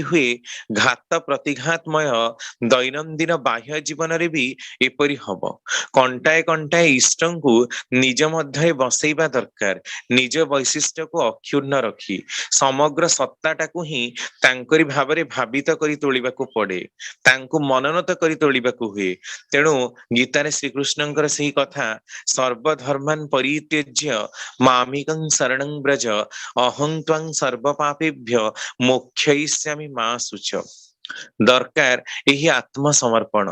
हुए घात प्रतिघातमय दैनंदिन बाह्य जीवन रे भी एपरी हब। कंटाए कंटाए इष्ट को निज मध्य बसैबा दरकार, निज वैशिष्ट्य को अक्षुण्ण रखी समग्र सत्ताटा को ही तांकरी भावरे भावित करी तोलिबाकू पड़े, तांकू मननत करी तोलिबाकू हुए। तेणु गीतारे श्रीकृष्णଙ୍କର ସେହି କଥା सर्वधर्मान परित्यज्य मामिकं शरणं ब्रज अहं त्वं सर्वपापेभ्य मोक्षयिष्यामि मा शुच। दरकार यही आत्मसमर्पण,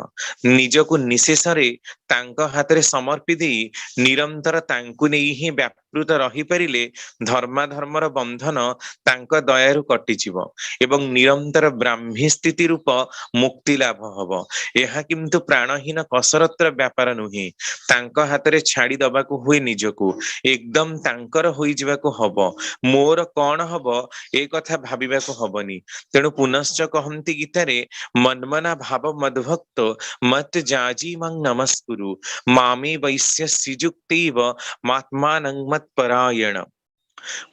निजକୁ निशेषरे तांक हातरे समर्पी देई निरंतर तांकु नेई ही व्यापृत रही परिले धर्माधर्मर बंधन तांक दयारु कटिजिव एवं निरंतर ब्राह्मी स्थिति रूप मुक्ति लाभ हब। यह किंतु प्राणहीन कसरतर व्यापार नुहे, तांक हातरे छाड़ी दबाकू हुए निजको, एकदम तांकर होई जिबाकू हब। मोर कौन हब ए कथा भाबिबाकू हबनी। तेणु पुनश्च कहन्ति गीतारे मन्मना भाव मद्भक्त मत जाजी मं नमस्कुरु मामे वैश्य श्रीजुक्तैव मात्मानं मत्परायण।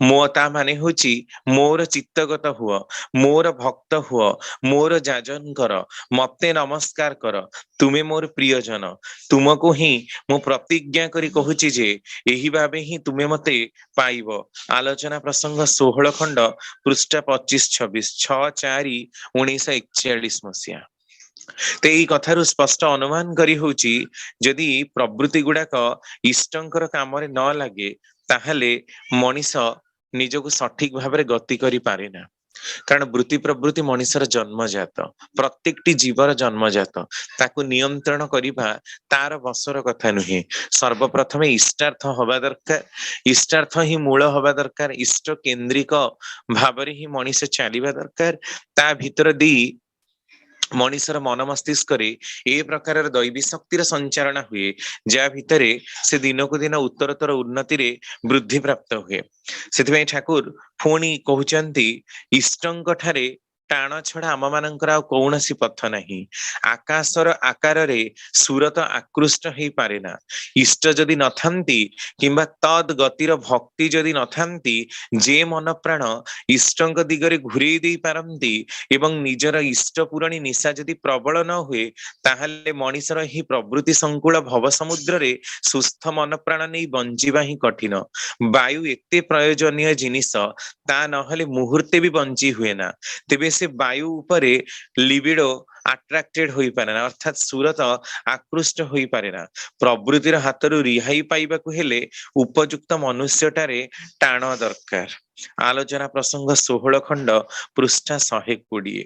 मोता माने होची मोर चित्तगत हुआ, मोर भक्त हुआ, मोर जाजन कर, मते नमस्कार कर, तुमे मोर प्रियजन। तुमको ही मु प्रतिज्ञा करी कहूची जे एही भाबे ही तुमे मते पाइब। आलोचना प्रसंग 16 खंड पृष्ठ 25-26 6/4/1941 मसीहा। तो यही कथारू स्पष्ट अनुमान करी होची जदि प्रवृत्ति गुड़ाक इष्टंकर काम रे न लागे ताहले मनीष निजको सठिक भाव में गति करि पारे ना। कारण वृत्ति प्रवृत्ति मनीषर जन्मजात, प्रत्येकटी जीवर जन्मजात, ताकू नियंत्रण करिबा तार बसर कथा नुहे। सर्वप्रथमे इष्टार्थ हवा दरकार, इष्टार्थ ही मूल हवा दरकार, इष्ट केंद्रिक भावरे ही मनीष चलिबा दरकार। ता भितर दी मनीषर मन मस्तिष्क ए प्रकार दैवी शक्तिर संचारण हुए, जा भितरे से दिन को दिन उत्तरतर उन्नति रे वृद्धि प्राप्त हुए। से ठाकुर पुणी कहते इष्टंक ठारे टाण छड़ा आम मानकर कौन सी पथ नहीं। आकाशर आकार रे सुरत आकृष्ट हो पारे ना। इष्ट जदि न थांती किंबा तद गतिर भक्ति जदि न थांती, जे मन प्राण इष्टंक दिगरे घुरे दे पारंती एवं निजर इष्ट पूरणी निशा जदि प्रबल न हुए, ताहले मनीषर ही प्रवृत्ति संकुल भव समुद्र रे सुस्थ मन प्राण नहीं बंचिबा ही कठिन। वायु एते प्रयोजनीय जिनिस, ता नहले मुहूर्ते भी बंची हुए ना। तेबे से वायु उपरे लिबिडो अट्राक्टेड होई पारे ना, अर्थात सुरत आकृष्ट होई पारे ना। प्रवृत्तिर हातरू रिहाई पाइबाकू हेले उपयुक्त मनुष्यटारे टाण दरकार। आलोचना प्रसंग 16 खंड पृष्ठा 120।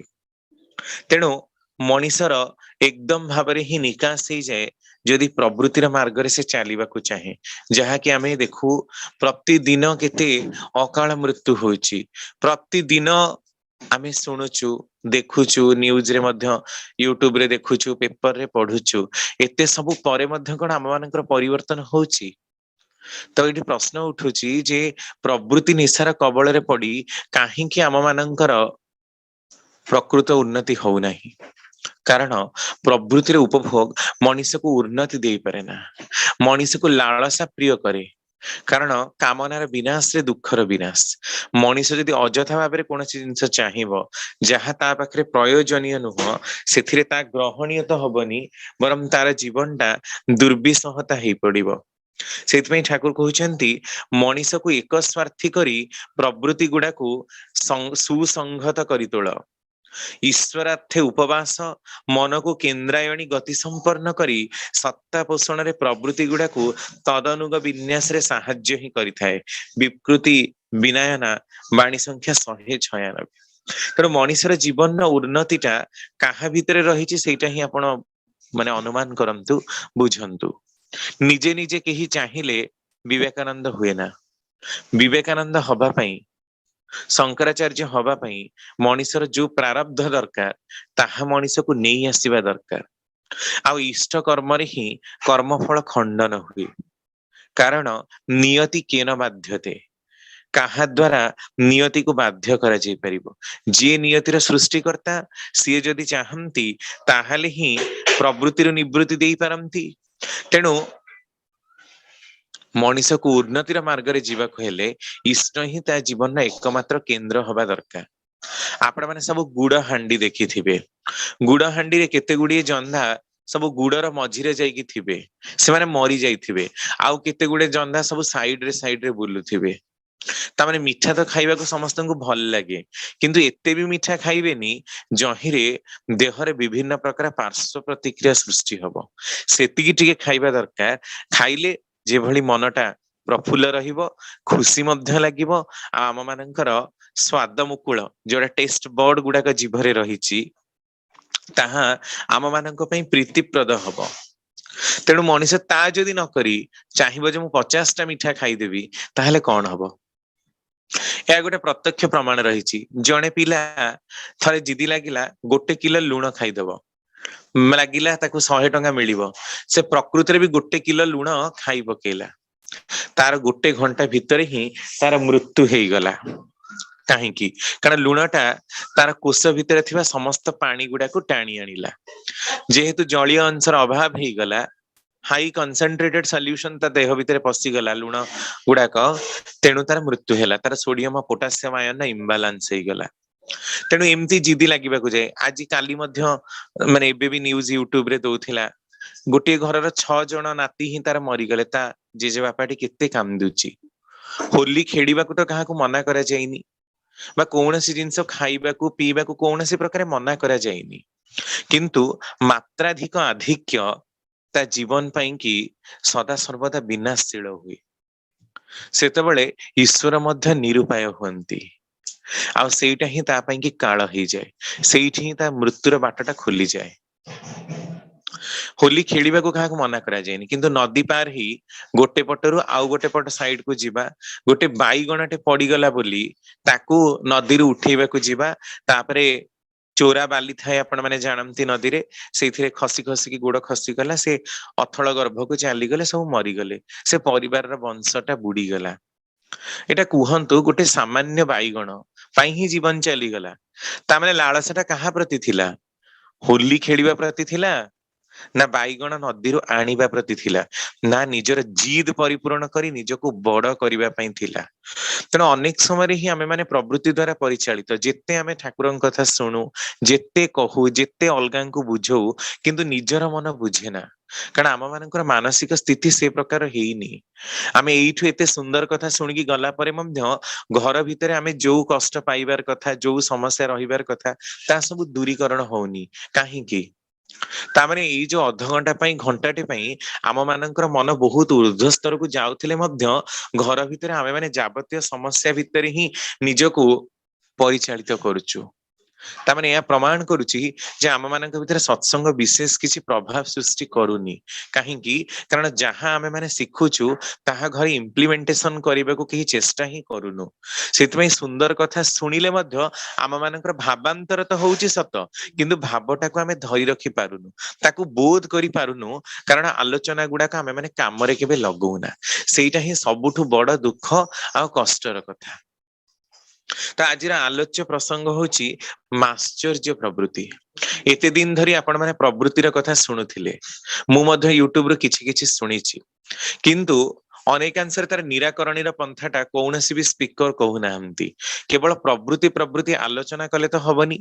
तेणु मनीषर एकदम भावरे ही निकास हो जाए जदि प्रवृत्तिर मार्ग से चलवाक चाहे, जहाँकि आम देखू प्रतिदिन केते अकाल मृत्यु होची, प्रतिदिन आमे शुणुचु देखुचु, न्यूज रे मध्य यूट्यूब रे देखुचु, पेपर रे पढ़ुचु, एते सबु परे मध्य कोन आम मानकर परिवर्तन होची। तो ये प्रश्न उठुची जे प्रवृत्ति निशार कबल रे पड़ी काहींकि आम मानकर प्रकृत उन्नति हो नहीं। कारण प्रवृत्तिर उपभोग मनीष को उन्नति दे पारे ना, मनीष को लालसा प्रिय करे। कारण कामनार विनाश रे दुखर विनाश। मनीष जदि अजथा भाव कौन जिनस चाहिए जहाँ ता पाखरे प्रयोजनीय नुह, से ग्रहणीय तो हबनी, बरम तार जीवनटा दुर्विसहता हो पड़िबो। से ठाकुर कहते मनीष को एक स्वार्थी करी प्रवृत्ति गुड़ा को सुसंगत करी तोल। ईश्वरार्थे उपवास मन को केन्द्रायणी गति संपन्न करी सत्ता पोषण रे प्रवृत्ति गुड़ा को तदनुग विन्यास रे साहाय्य ही करिथाए। विकृति विनयना वाणी संख्या 196। तेणु मनीषर जीवन उन्नतिटा काहा भितरे रही सेटा ही आपण माने अनुमान करंतु, बुझंतु। निजे निजे केही चाहिए विवेकानंद हुए ना। विवेकानंद हवा पाई, शंकराचार्य हवा पाई मनीषर जो प्रारब्ध दरकार ताहा मनीष को नहीं आसवा दरकार। आ इष्ट कर्म रे ही कर्मफल खंडन हुए। कारण नियति केन बाध्यते, काहा द्वारा नियति को बाध्य करा जाय परिबो। जे नियतिर सृष्टिकर्ता सी जदि चाहंती ताहाले ही प्रवृत्तिर निवृत्ति देई पारंती। तेणु मनीष को उन्नतिर मार्ग रे जीवाक हेले इष्ट ही ता जीवन एकमात्र केंद्र हवा दरकार। आपण मैंने सब गुड़ हांडी देखी थिबे गुड़ हांडी रे केते गुड़िए जंधा सब गुड़र मझिरे जाइकी थिबे से माने मरी जाइथिबे आउ केते गुड़े जंधा सब साइड रे बुलुथिबे तामाने मिठा तो खाइबा को समस्त को भल लगे किंतु एते भी मिठा खाइबेनी जहिरे देहरे विभिन्न प्रकार पार्श्व प्रतिक्रिया सृष्टि हबो सेतिकी टिके खाइबा दरकार खाइले जे भली मनटा प्रफुल्ल रहिबो खुशी मध्य लागिबो आम मानकर स्वाद मुकुल जोड़ा टेस्ट बर्ड गुड़ाक जीभरे रहिछि ताहा आम मानक पई प्रीतिप्रद हबो तेणु मनीष ता जदि न करी चाहिबो जे मु 50टा मिठा खाइदेबी ताहले कौन हबो या गोटे प्रत्यक्ष प्रमाण रही जड़े पिला थरे जिदी लगिला 1 किलो लुण खाइदेव लगिला ताकू 100 टंका मिलिबो से प्रकृति रे भी 1 किलो लुण खाई पकेला तार 1 घंटा भितर ही तार मृत्यु हो गला कहीं कारण लुणटा तार कोष भितर थिबा समस्त पानी गुडा को टाणी आनिला जेहेतु जलीय अंशर अभाव हो गला हाई कंसंट्रेटेड सॉल्यूशन ता देह भितर पसी गला लुण गुडाक तेणु तार मृत्यु हैला तार सोडियम पोटासियम आयन इम्बालांस हो गला तेणु एमती जिदी लागिबा को जाए आज काली मध्य माने एबे भी न्यूज यूट्यूब रे दउथिला गोटे घरर 6 जण नाती ही तार मरी गले ता जेजे बापाटी केते काम दुची होली खेडिबा को तो काहा को मना करा जाइनी बा कौनसी जिनस खाइबा को पीबा को कौनसी प्रकार मना करा जाइनी किंतु मात्राधिक आधिक्य ता जीवन पाई कि सदा सर्वदा विनाशशील हुए सेतबेले ईश्वर मध्य निरुपाय हुंती आ सेटा ही ता पाई कि काल ही जाए सेठी ही ता मृत्युर बाटटा खुली जाए होली खेलिबा को काहा को मना करा जायनी किंतु नदी पार ही गोटे पटरु आउ गोटे पट साइड को जीवा गोटे बाईगणाटे पड़ी गला बोली ताकू नदी रु उठेबा को जीवा तापरे चोरा बाली थाए आपण माने जानंती नदी रे सेथिरे खसी खसी की गोड़ खसी गला से अथळ गर्भ को चली गले सब मरी गले से परिवार रा वंशटा बुडी गला एटा कुहंतु गोटे सामान्य बाईगण पाई ही जीवन चली गला ता माने लालसाटा कहा प्रति थिला होली खेलिबा प्रति थिला ना बाईगण नदीरु आनिबा प्रति थिला ना निजर जिद परिपूर्ण करी निजको बड़ करिबा पई थिला तेणु अनेक समय ही आमे माने प्रवृत्ति द्वारा परिचालित जेते आमे ठाकुरन कथा सुनु जेते कहू जेते अलगा को बुझौ किंतु निजर मन बुझे ना कारण आम मानकर मानसिक स्थिति से प्रकार हेइनी आमे एइठु एते सुंदर कथा सुनिकी गला परे मध्य घर भितरे आमे जो कष्ट पाइबार कथा जो समस्या रहिबार कथा ता सब दूरीकरण होउनी काहे की तामाने एई जो अध घंटा पई घंटाटे पई आम मानकर मन बहुत ऊर्ध्व स्तर को जाउथिले मध्य घर भितरे आमे माने जावतीय समस्या भितरे ही निजको परिचालित करूछु तामाने या प्रमाण करूची जे आम मानक भितरे सत्संग विशेष किछि प्रभाव सृष्टि करूनी काहे की कारण जहां आमे माने सिखुछु ताहा घर इम्प्लीमेंटेशन करिबा को केही चेष्टा ही करूनु सेतमई सुंदर कथा सुनिले मध्य आम मानकर भावांतर तो होउची सत किंतु भावटा को आमे धरि रखि पारुनु ताकू बोध करि पारुनु कारण आलोचना गुडा का आमे माने काम रे केबे लगौना सेटा ही सबुठु बड़ दुख आ कष्टर कथा तो आज आलोच्य प्रसंग होची माश्चर्य प्रवृत्ति एते दिन धरी आपण माने प्रवृत्तिर कथा शुणुथिले मु मध्य यूट्यूब रो किछि किछि सुनिछि किंतु अनेकांशरे तार निराकरणीर पंथाटा कौनसी भी स्पीकर कहू नाहंती केवल प्रवृत्ति प्रवृत्ति आलोचना कले तो हबनी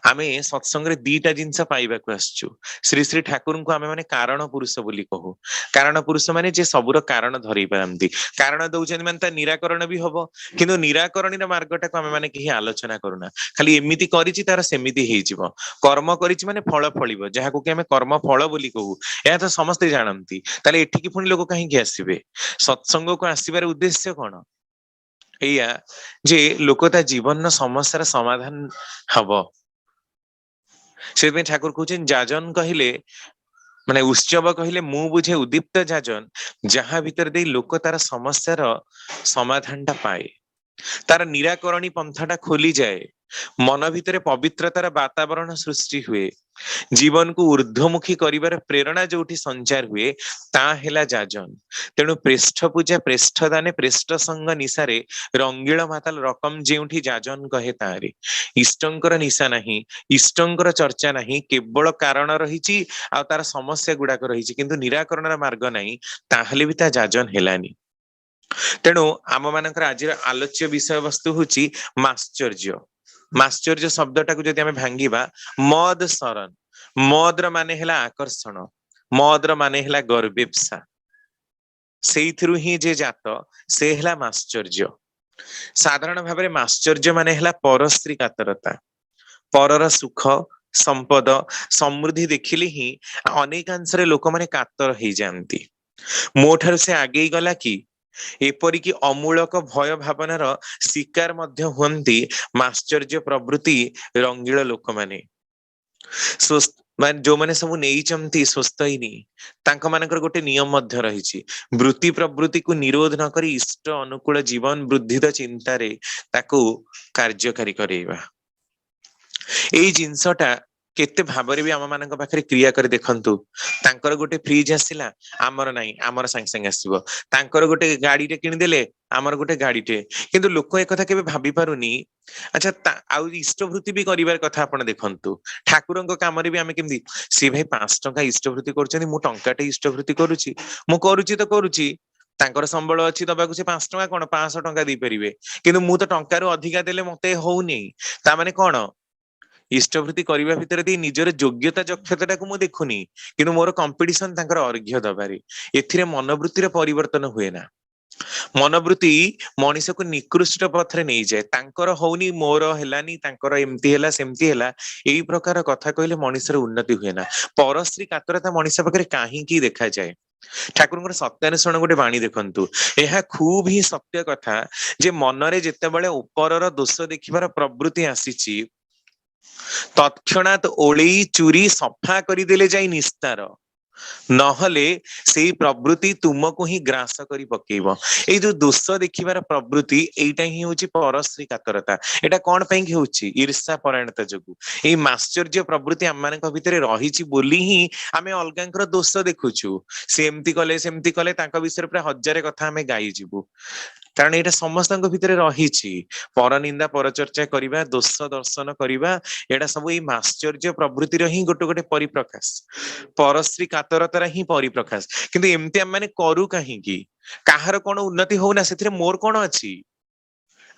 आमे सत्संग रे दीटा जिंस पाइबा को आछू श्री श्री ठाकुर को आमे माने कारण पुरुष बोली कहू कारण पुरुष माने जे सबुर कारण धरि पारंती कारण दउछन माने ता निराकरण भी हबो किंतु निराकरणीर मार्गटा को आमे माने केही आलोचना करूना खाली एमिति करिछि तार सेमिति हेइ जिवो कर्म करिछि माने फल फलिबो जहा को कि आमे कर्म फल बोली कहू या तो समस्त जानंती ताले एठिकी पुनी लोक काहे कि आसीबे सत्संग को आसीबार उद्देश्य कौन एया जे लोकता जीवन समस्यार समाधान हबो से ठाकुर कहउछन जाजन कहिले माने उत्सव कहिले मु बुझे उदीप्त जाजन जहां भीतर दे लोक तार समस्यार समाधानटा पाए तार निराकरणी पंथाटा खोली जाए मन भितर पवित्रतार वातावरण सृष्टि हुए जीवन को ऊर्ध्वमुखी करिवार प्रेरणा जोठी संचार हुए ता हेला जाजन तेणु पृष्ठ पूजा पृष्ठ दाने पृष्ठ संग निशारे रंगील माताल रकम जेउठी जाजन कहे तारे इष्टंकर निशा नहीं इष्टंकर चर्चा नहीं केवल कारण रहिछि आ तार समस्या गुडाक रहिछि किंतु निराकरणर मार्ग नहीं ताहले भी ता जाजन हेलानी तेणु आम मानकर आज आलोच्य विषय वस्तु होची माश्चर्य माश्चर्य शब्दटाକୁ ଯଦି ଆମେ ଭାଙ୍ଗିବା ମଦ ଶରଣ, ମଦର ମାନେ ହେଲା ଆକର୍ଷଣ, ମଦର ମାନେ ହେଲା ଗର୍ବେପ୍ସା, ସେଇଥିରୁ ହିଁ ଯେ ଜାତ ସେ ହେଲା ମାଶ୍ଚର୍ଯ୍ୟ। ସାଧାରଣ ଭାବରେ ମାଶ୍ଚର୍ଯ୍ୟ ମାନେ ହେଲା ପରଶ୍ରୀ କାତରତା, ପରର ସୁଖ ସମ୍ପଦ ସମୃଦ୍ଧି ଦେଖିଲେ ହିଁ ଅନେକାଂଶରେ ଲୋକମାନେ କାତର ହେଇଯାଆନ୍ତି। ମୋ ଠାରୁ ସେ ଆଗେଇ ଗଲା କି, ଏପରିକି ଅମୂଳକ ଭୟ ଭାବନାର ଶିକାର ମଧ୍ୟ ହୁଅନ୍ତି ମାଶ୍ଚର୍ଯ୍ୟ ପ୍ରବୃତ୍ତି ରଙ୍ଗିଳ ଲୋକମାନେ। ମାନେ ଯୋଉମାନେ ସବୁ ନେଇଛନ୍ତି ସ୍ୱସ୍ତୟିନୀ, ତାଙ୍କ ମାନଙ୍କର ଗୋଟେ ନିୟମ ମଧ୍ୟ ରହିଛି, ବୃତ୍ତି ପ୍ରବୃତ୍ତିକୁ ନିରୋଧ ନ କରି ଇଷ୍ଟ ଅନୁକୂଳ ଜୀବନ ବୃଦ୍ଧିତ ଚିନ୍ତାରେ ତାକୁ କାର୍ଯ୍ୟକାରୀ କରେଇବା। ଏଇ ଜିନିଷଟା କେତେ ଭାବରେ ବି ଆମ ମାନଙ୍କ ପାଖରେ କ୍ରିୟା କରି ଦେଖନ୍ତୁ। ତାଙ୍କର ଗୋଟେ ଫ୍ରିଜ ଆସିଲା, ଆମର ନାହିଁ, ଆମର ସାଙ୍ଗେ ସାଙ୍ଗେ ଆସିବ। ତାଙ୍କର ଗୋଟେ ଗାଡିଟେ କିଣିଦେଲେ, ଆମର ଗୋଟେ ଗାଡିଟେ। କିନ୍ତୁ ଲୋକ ଏକଥା କେବେ ଭାବି ପାରୁନି, ଆଚ୍ଛା ଆଉ ଇଷ୍ଟବୃତ୍ତି ବି କରିବାର କଥା ଆପଣ ଦେଖନ୍ତୁ। ଠାକୁରଙ୍କ କାମରେ ବି ଆମେ କେମିତି, ସେ ଭାଇ 5 ଟଙ୍କା ଇଷ୍ଟବୃତ୍ତି କରୁଛନ୍ତି, ମୁଁ ଟଙ୍କାଟେ ଇଷ୍ଟବୃତ୍ତି କରୁଛି, ମୁଁ କରୁଛି ତ କରୁଛି, ତାଙ୍କର ସମ୍ବଳ ଅଛି ଦବାକୁ, ସେ 5 ଟଙ୍କା କଣ 500 ଟଙ୍କା ଦେଇପାରିବେ, କିନ୍ତୁ ମୁଁ ତ ଟଙ୍କାରୁ ଅଧିକା ଦେଲେ ମତେ ହଉନି। ତାମାନେ କଣ, ଇଷ୍ଟବୃତ୍ତି କରିବା ଭିତରେ ଦେଇ ନିଜର ଯୋଗ୍ୟତା ଦକ୍ଷତାଟାକୁ ମୁଁ ଦେଖୁନି, କିନ୍ତୁ ମୋର କମ୍ପିଟିସନ ତାଙ୍କର ଅର୍ଘ୍ୟ ଦବାରେ। ଏଥିରେ ମନୋବୃତ୍ତିର ପରିବର୍ତ୍ତନ ହୁଏ ନା। ମନୋବୃତ୍ତି ମଣିଷକୁ ନିକୃଷ୍ଟ ପଥରେ ନେଇଯାଏ। ତାଙ୍କର ହଉନି ମୋର ହେଲାନି, ତାଙ୍କର ଏମିତି ହେଲା ସେମିତି ହେଲା, ଏଇ ପ୍ରକାର କଥା କହିଲେ ମଣିଷର ଉନ୍ନତି ହୁଏ ନା। ପରଶ୍ରୀ କାତରତା ମଣିଷ ପାଖରେ କାହିଁକି ଦେଖାଯାଏ? ଠାକୁରଙ୍କର ସତ୍ୟାନ୍ୱେଷଣ ଗୋଟେ ବାଣୀ ଦେଖନ୍ତୁ, ଏହା ଖୁବ ହିଁ ସତ୍ୟ କଥା ଯେ ମନରେ ଯେତେବେଳେ ଉପରର ଦୋଷ ଦେଖିବାର ପ୍ରବୃତ୍ତି ଆସିଛି, ତତ୍କ୍ଷଣାତ ଓଳେଇ ଚୁରି ସଫା କରିଦେଲେ ଯାଇ ନିସ୍ତାର, ନହେଲେ ସେଇ ପ୍ରବୃତ୍ତି ତୁମକୁ ହିଁ ଗ୍ରାସ କରି ପକେଇବ। ଏଇ ଯୋଉ ଦୋଷ ଦେଖିବାର ପ୍ରବୃତ୍ତି, ଏଇଟା ହିଁ ହଉଛି ପରଶ୍ରୀ କାତରତା। ଏଇଟା କଣ ପାଇଁ ହଉଛି? ଈର୍ଷା ପରାୟଣତା ଯୋଗୁ। ଏଇ ମାଶ୍ଚର୍ଯ୍ୟ ପ୍ରବୃତ୍ତି ଆମମାନଙ୍କ ଭିତରେ ରହିଛି ବୋଲି ହିଁ ଆମେ ଅଲଗାଙ୍କର ଦୋଷ ଦେଖୁଛୁ। ସେ ଏମିତି କଲେ ସେମିତି କଲେ, ତାଙ୍କ ବିଷୟରେ ପ୍ରାୟ 1000 କଥା ଆମେ ଗାଇଯିବୁ, କାରଣ ଏଇଟା ସମସ୍ତଙ୍କ ଭିତରେ ରହିଛି। ପରନିନ୍ଦା ପରଚର୍ଚ୍ଚା କରିବା, ଦୋଷ ଦର୍ଶନ କରିବା, ଏଇଟା ସବୁ ଏଇ ମାଶ୍ଚର୍ଯ୍ୟ ପ୍ରବୃତ୍ତିର ହିଁ ଗୋଟେ ଗୋଟେ ପରିପ୍ରକାଶ, ପରଶ୍ରୀ କାତରତାର ହିଁ ପରିପ୍ରକାଶ। କିନ୍ତୁ ଏମିତି ଆମେ କରୁ କାହିଁକି? କାହାର କଣ ଉନ୍ନତି ହଉନା, ସେଥିରେ ମୋର କଣ ଅଛି?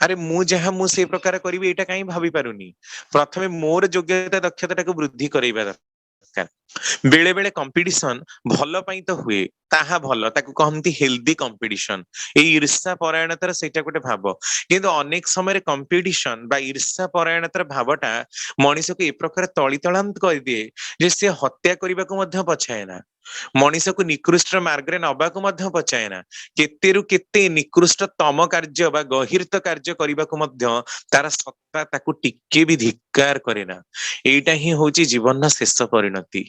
ଆରେ ମୁଁ ଯାହା ମୁଁ ସେଇ ପ୍ରକାର କରିବି, ଏଇଟା କାହିଁ ଭାବି ପାରୁନି? ପ୍ରଥମେ ମୋର ଯୋଗ୍ୟତା ଦକ୍ଷତାଟାକୁ ବୃଦ୍ଧି କରାଇବା ଦରକାର। ବେଳେ ବେଳେ କମ୍ପିଟିସନ ଭଲ ପାଇଁ ତ ହୁଏ, ତାହା ଭଲ, ତାକୁ କହନ୍ତି ହେଲ୍ଦି କମ୍ପିଟିସନ। ଏଇ ଈର୍ଷା ପରାୟଣତାର ସେଇଟା ଗୋଟେ ଭାବ। କିନ୍ତୁ ଅନେକ ସମୟରେ କମ୍ପିଟିସନ ବା ଈର୍ଷା ପରାୟଣତାର ଭାବଟା ମଣିଷକୁ ଏ ପ୍ରକାର ତଳିତଳାନ୍ତ କରିଦିଏ ଯେ ସେ ହତ୍ୟା କରିବାକୁ ମଧ୍ୟ ପଛାଏ ନା, ମଣିଷକୁ ନିକୃଷ୍ଟ ମାର୍ଗରେ ନବାକୁ ମଧ୍ୟ ପଛାଏ ନା। କେତେରୁ କେତେ ନିକୃଷ୍ଟତମ କାର୍ଯ୍ୟ ବା ଗହୀର୍ତ କାର୍ଯ୍ୟ କରିବାକୁ ମଧ୍ୟ ତାର ସତ୍ତା ତାକୁ ଟିକେ ବି ଧିକ୍କାର କରେ ନା। ଏଇଟା ହିଁ ହଉଛି ଜୀବନର ଶେଷ ପରିଣତି।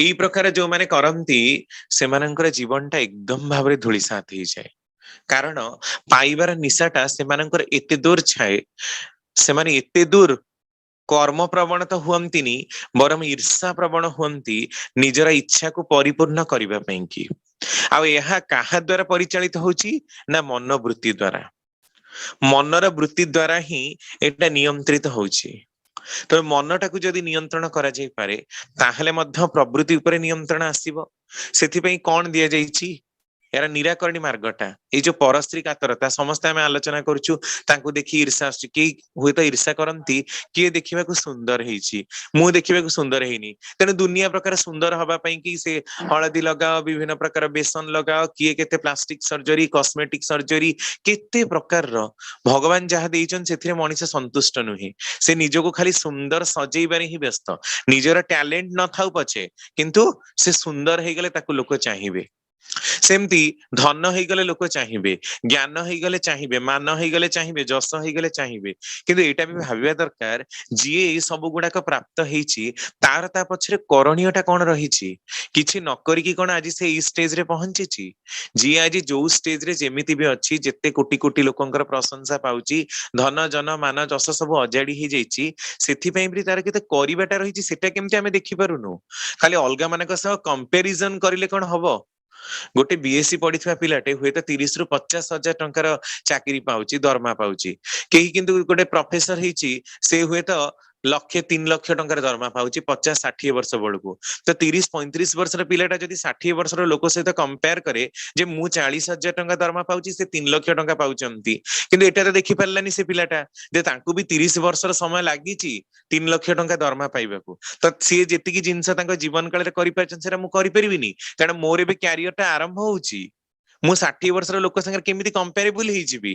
ଏଇ ପ୍ରକାର ଯୋଉମାନେ କରନ୍ତି, ସେମାନଙ୍କର ଜୀବନଟା ଏକଦମ ଭାବରେ ଧୂଳିସାତ ହେଇଯାଏ। କାରଣ ପାଇବାର ନିଶାଟା ସେମାନଙ୍କର ଏତେ ଦୂର ଛାଏ, ସେମାନେ ଏତେ ଦୂର କର୍ମ ପ୍ରବଣ ତ ହୁଅନ୍ତିନି, ବରଂ ଈର୍ଷା ପ୍ରବଣ ହୁଅନ୍ତି ନିଜର ଇଚ୍ଛାକୁ ପରିପୂର୍ଣ୍ଣ କରିବା ପାଇଁ କି। ଆଉ ଏହା କାହା ଦ୍ଵାରା ପରିଚାଳିତ ହଉଛି ନା ମନୋବୃତ୍ତି ଦ୍ଵାରା। ମନର ବୃତ୍ତି ଦ୍ଵାରା ହିଁ ଏଟା ନିୟନ୍ତ୍ରିତ ହଉଛି। ତେଣୁ ମନଟାକୁ ଯଦି ନିୟନ୍ତ୍ରଣ କରାଯାଇପାରେ, ତାହେଲେ ମଧ୍ୟ ପ୍ରବୃତ୍ତି ଉପରେ ନିୟନ୍ତ୍ରଣ ଆସିବ। ସେଥିପାଇଁ କଣ ଦିଆଯାଇଛି? ଏହାର ନିରାକରଣୀ ମାର୍ଗଟା ଏଇ ଯୋଉ ପରଶ୍ରୀ କାତରତା। ସମସ୍ତେ ଆମେ ଆଲୋଚନା କରୁଛୁ, ତାଙ୍କୁ ଦେଖି ଈର୍ଷା ଆସୁଛି। କେହି ହୁଏତ ଈର୍ଷା କରନ୍ତି, କିଏ ଦେଖିବାକୁ ସୁନ୍ଦର ହେଇଛି, ମୁଁ ଦେଖିବାକୁ ସୁନ୍ଦର ହେଇନି, ତେଣୁ ଦୁନିଆ ପ୍ରକାର ସୁନ୍ଦର ହବା ପାଇଁ କି ସେ ହଳଦୀ ଲଗାଅ, ବିଭିନ୍ନ ପ୍ରକାର ବେସନ ଲଗାଅ, କିଏ କେତେ ପ୍ଲାଷ୍ଟିକ ସର୍ଜରୀ, କସ୍ମେଟିକ ସର୍ଜରୀ, କେତେ ପ୍ରକାରର। ଭଗବାନ ଯାହା ଦେଇଛନ୍ତି ସେଥିରେ ମଣିଷ ସନ୍ତୁଷ୍ଟ ନୁହେଁ। ସେ ନିଜକୁ ଖାଲି ସୁନ୍ଦର ସଜେଇବାରେ ହିଁ ବ୍ୟସ୍ତ। ନିଜର ଟ୍ୟାଲେଣ୍ଟ ନଥାଉ ପଛେ, କିନ୍ତୁ ସେ ସୁନ୍ଦର ହେଇଗଲେ ତାକୁ ଲୋକ ଚାହିଁବେ। ସେମିତି ଧନ ହେଇଗଲେ ଲୋକ ଚାହିଁବେ, ଜ୍ଞାନ ହେଇଗଲେ ଚାହିଁବେ, ମାନ ହେଇଗଲେ ଚାହିଁବେ, ଯଶ ହେଇଗଲେ ଚାହିଁବେ। କିନ୍ତୁ ଏଇଟା ବି ଭାବିବା ଦରକାର, ଯିଏ ଏଇ ସବୁ ଗୁଡାକ ପ୍ରାପ୍ତ ହେଇଛି, ତାର ତା ପଛରେ କରଣୀୟଟା କଣ ରହିଛି? କିଛି ନ କରିକି କଣ ଆଜି ସେ ଏଇ ଷ୍ଟେଜରେ ପହଞ୍ଚିଛି? ଯିଏ ଆଜି ଯୋଉ ଷ୍ଟେଜରେ ଯେମିତି ବି ଅଛି, ଯେତେ କୋଟି କୋଟି ଲୋକଙ୍କର ପ୍ରଶଂସା ପାଉଛି, ଧନ ଜନ ମାନ ଯଶ ସବୁ ଅଜାଡି ହେଇଯାଇଛି, ସେଥିପାଇଁ ବି ତାର କେତେ କରିବାଟା ରହିଛି, ସେଟା କେମିତି ଆମେ ଦେଖିପାରୁନୁ? ଖାଲି ଅଲଗା ମାନଙ୍କ ସହ କମ୍ପାରିଜନ କରିଲେ କଣ ହବ? ଗୋଟେ ବିଏସସି ପଢିଥିବା ପିଲାଟେ ହୁଏତ 30 ରୁ 50 ହଜାର ଟଙ୍କାର ଚାକିରି ପାଉଛି, ଦରମା ପାଉଛି। କେହି କିନ୍ତୁ ଗୋଟେ ପ୍ରଫେସର ହେଇଛି, ସେ ହୁଏତ ଲକ୍ଷେ 3 ଲକ୍ଷ ଟଙ୍କାର ଦରମା ପାଉଛି 50-60 ବର୍ଷ ବେଳକୁ। ତ 30-35 ବର୍ଷର ପିଲାଟା ଯଦି 60 ବର୍ଷର ଲୋକ ସହିତ କମ୍ପେୟାର କରେ ଯେ ମୁଁ 40,000 ଟଙ୍କା ଦରମା ପାଉଛି, ସେ 3 ଲକ୍ଷ ଟଙ୍କା ପାଉଛନ୍ତି, କିନ୍ତୁ ଏଟା ତ ଦେଖିପାରିଲାନି ସେ ପିଲାଟା ଯେ ତାଙ୍କୁ ବି 30 ବର୍ଷର ସମୟ ଲାଗିଛି 3 ଲକ୍ଷ ଟଙ୍କା ଦରମା ପାଇବାକୁ। ତ ସିଏ ଯେତିକି ଜିନିଷ ତାଙ୍କ ଜୀବନ କାଳରେ କରିପାରିଛନ୍ତି ସେଟା ମୁଁ କରିପାରିବିନି, କାରଣ ମୋର ଏବେ କ୍ୟାରିୟର ଟା ଆରମ୍ଭ ହଉଛି। ମୁଁ 60 ବର୍ଷର ଲୋକ ସାଙ୍ଗରେ କେମିତି କମ୍ପାରେବୁଲ ହେଇଯିବି?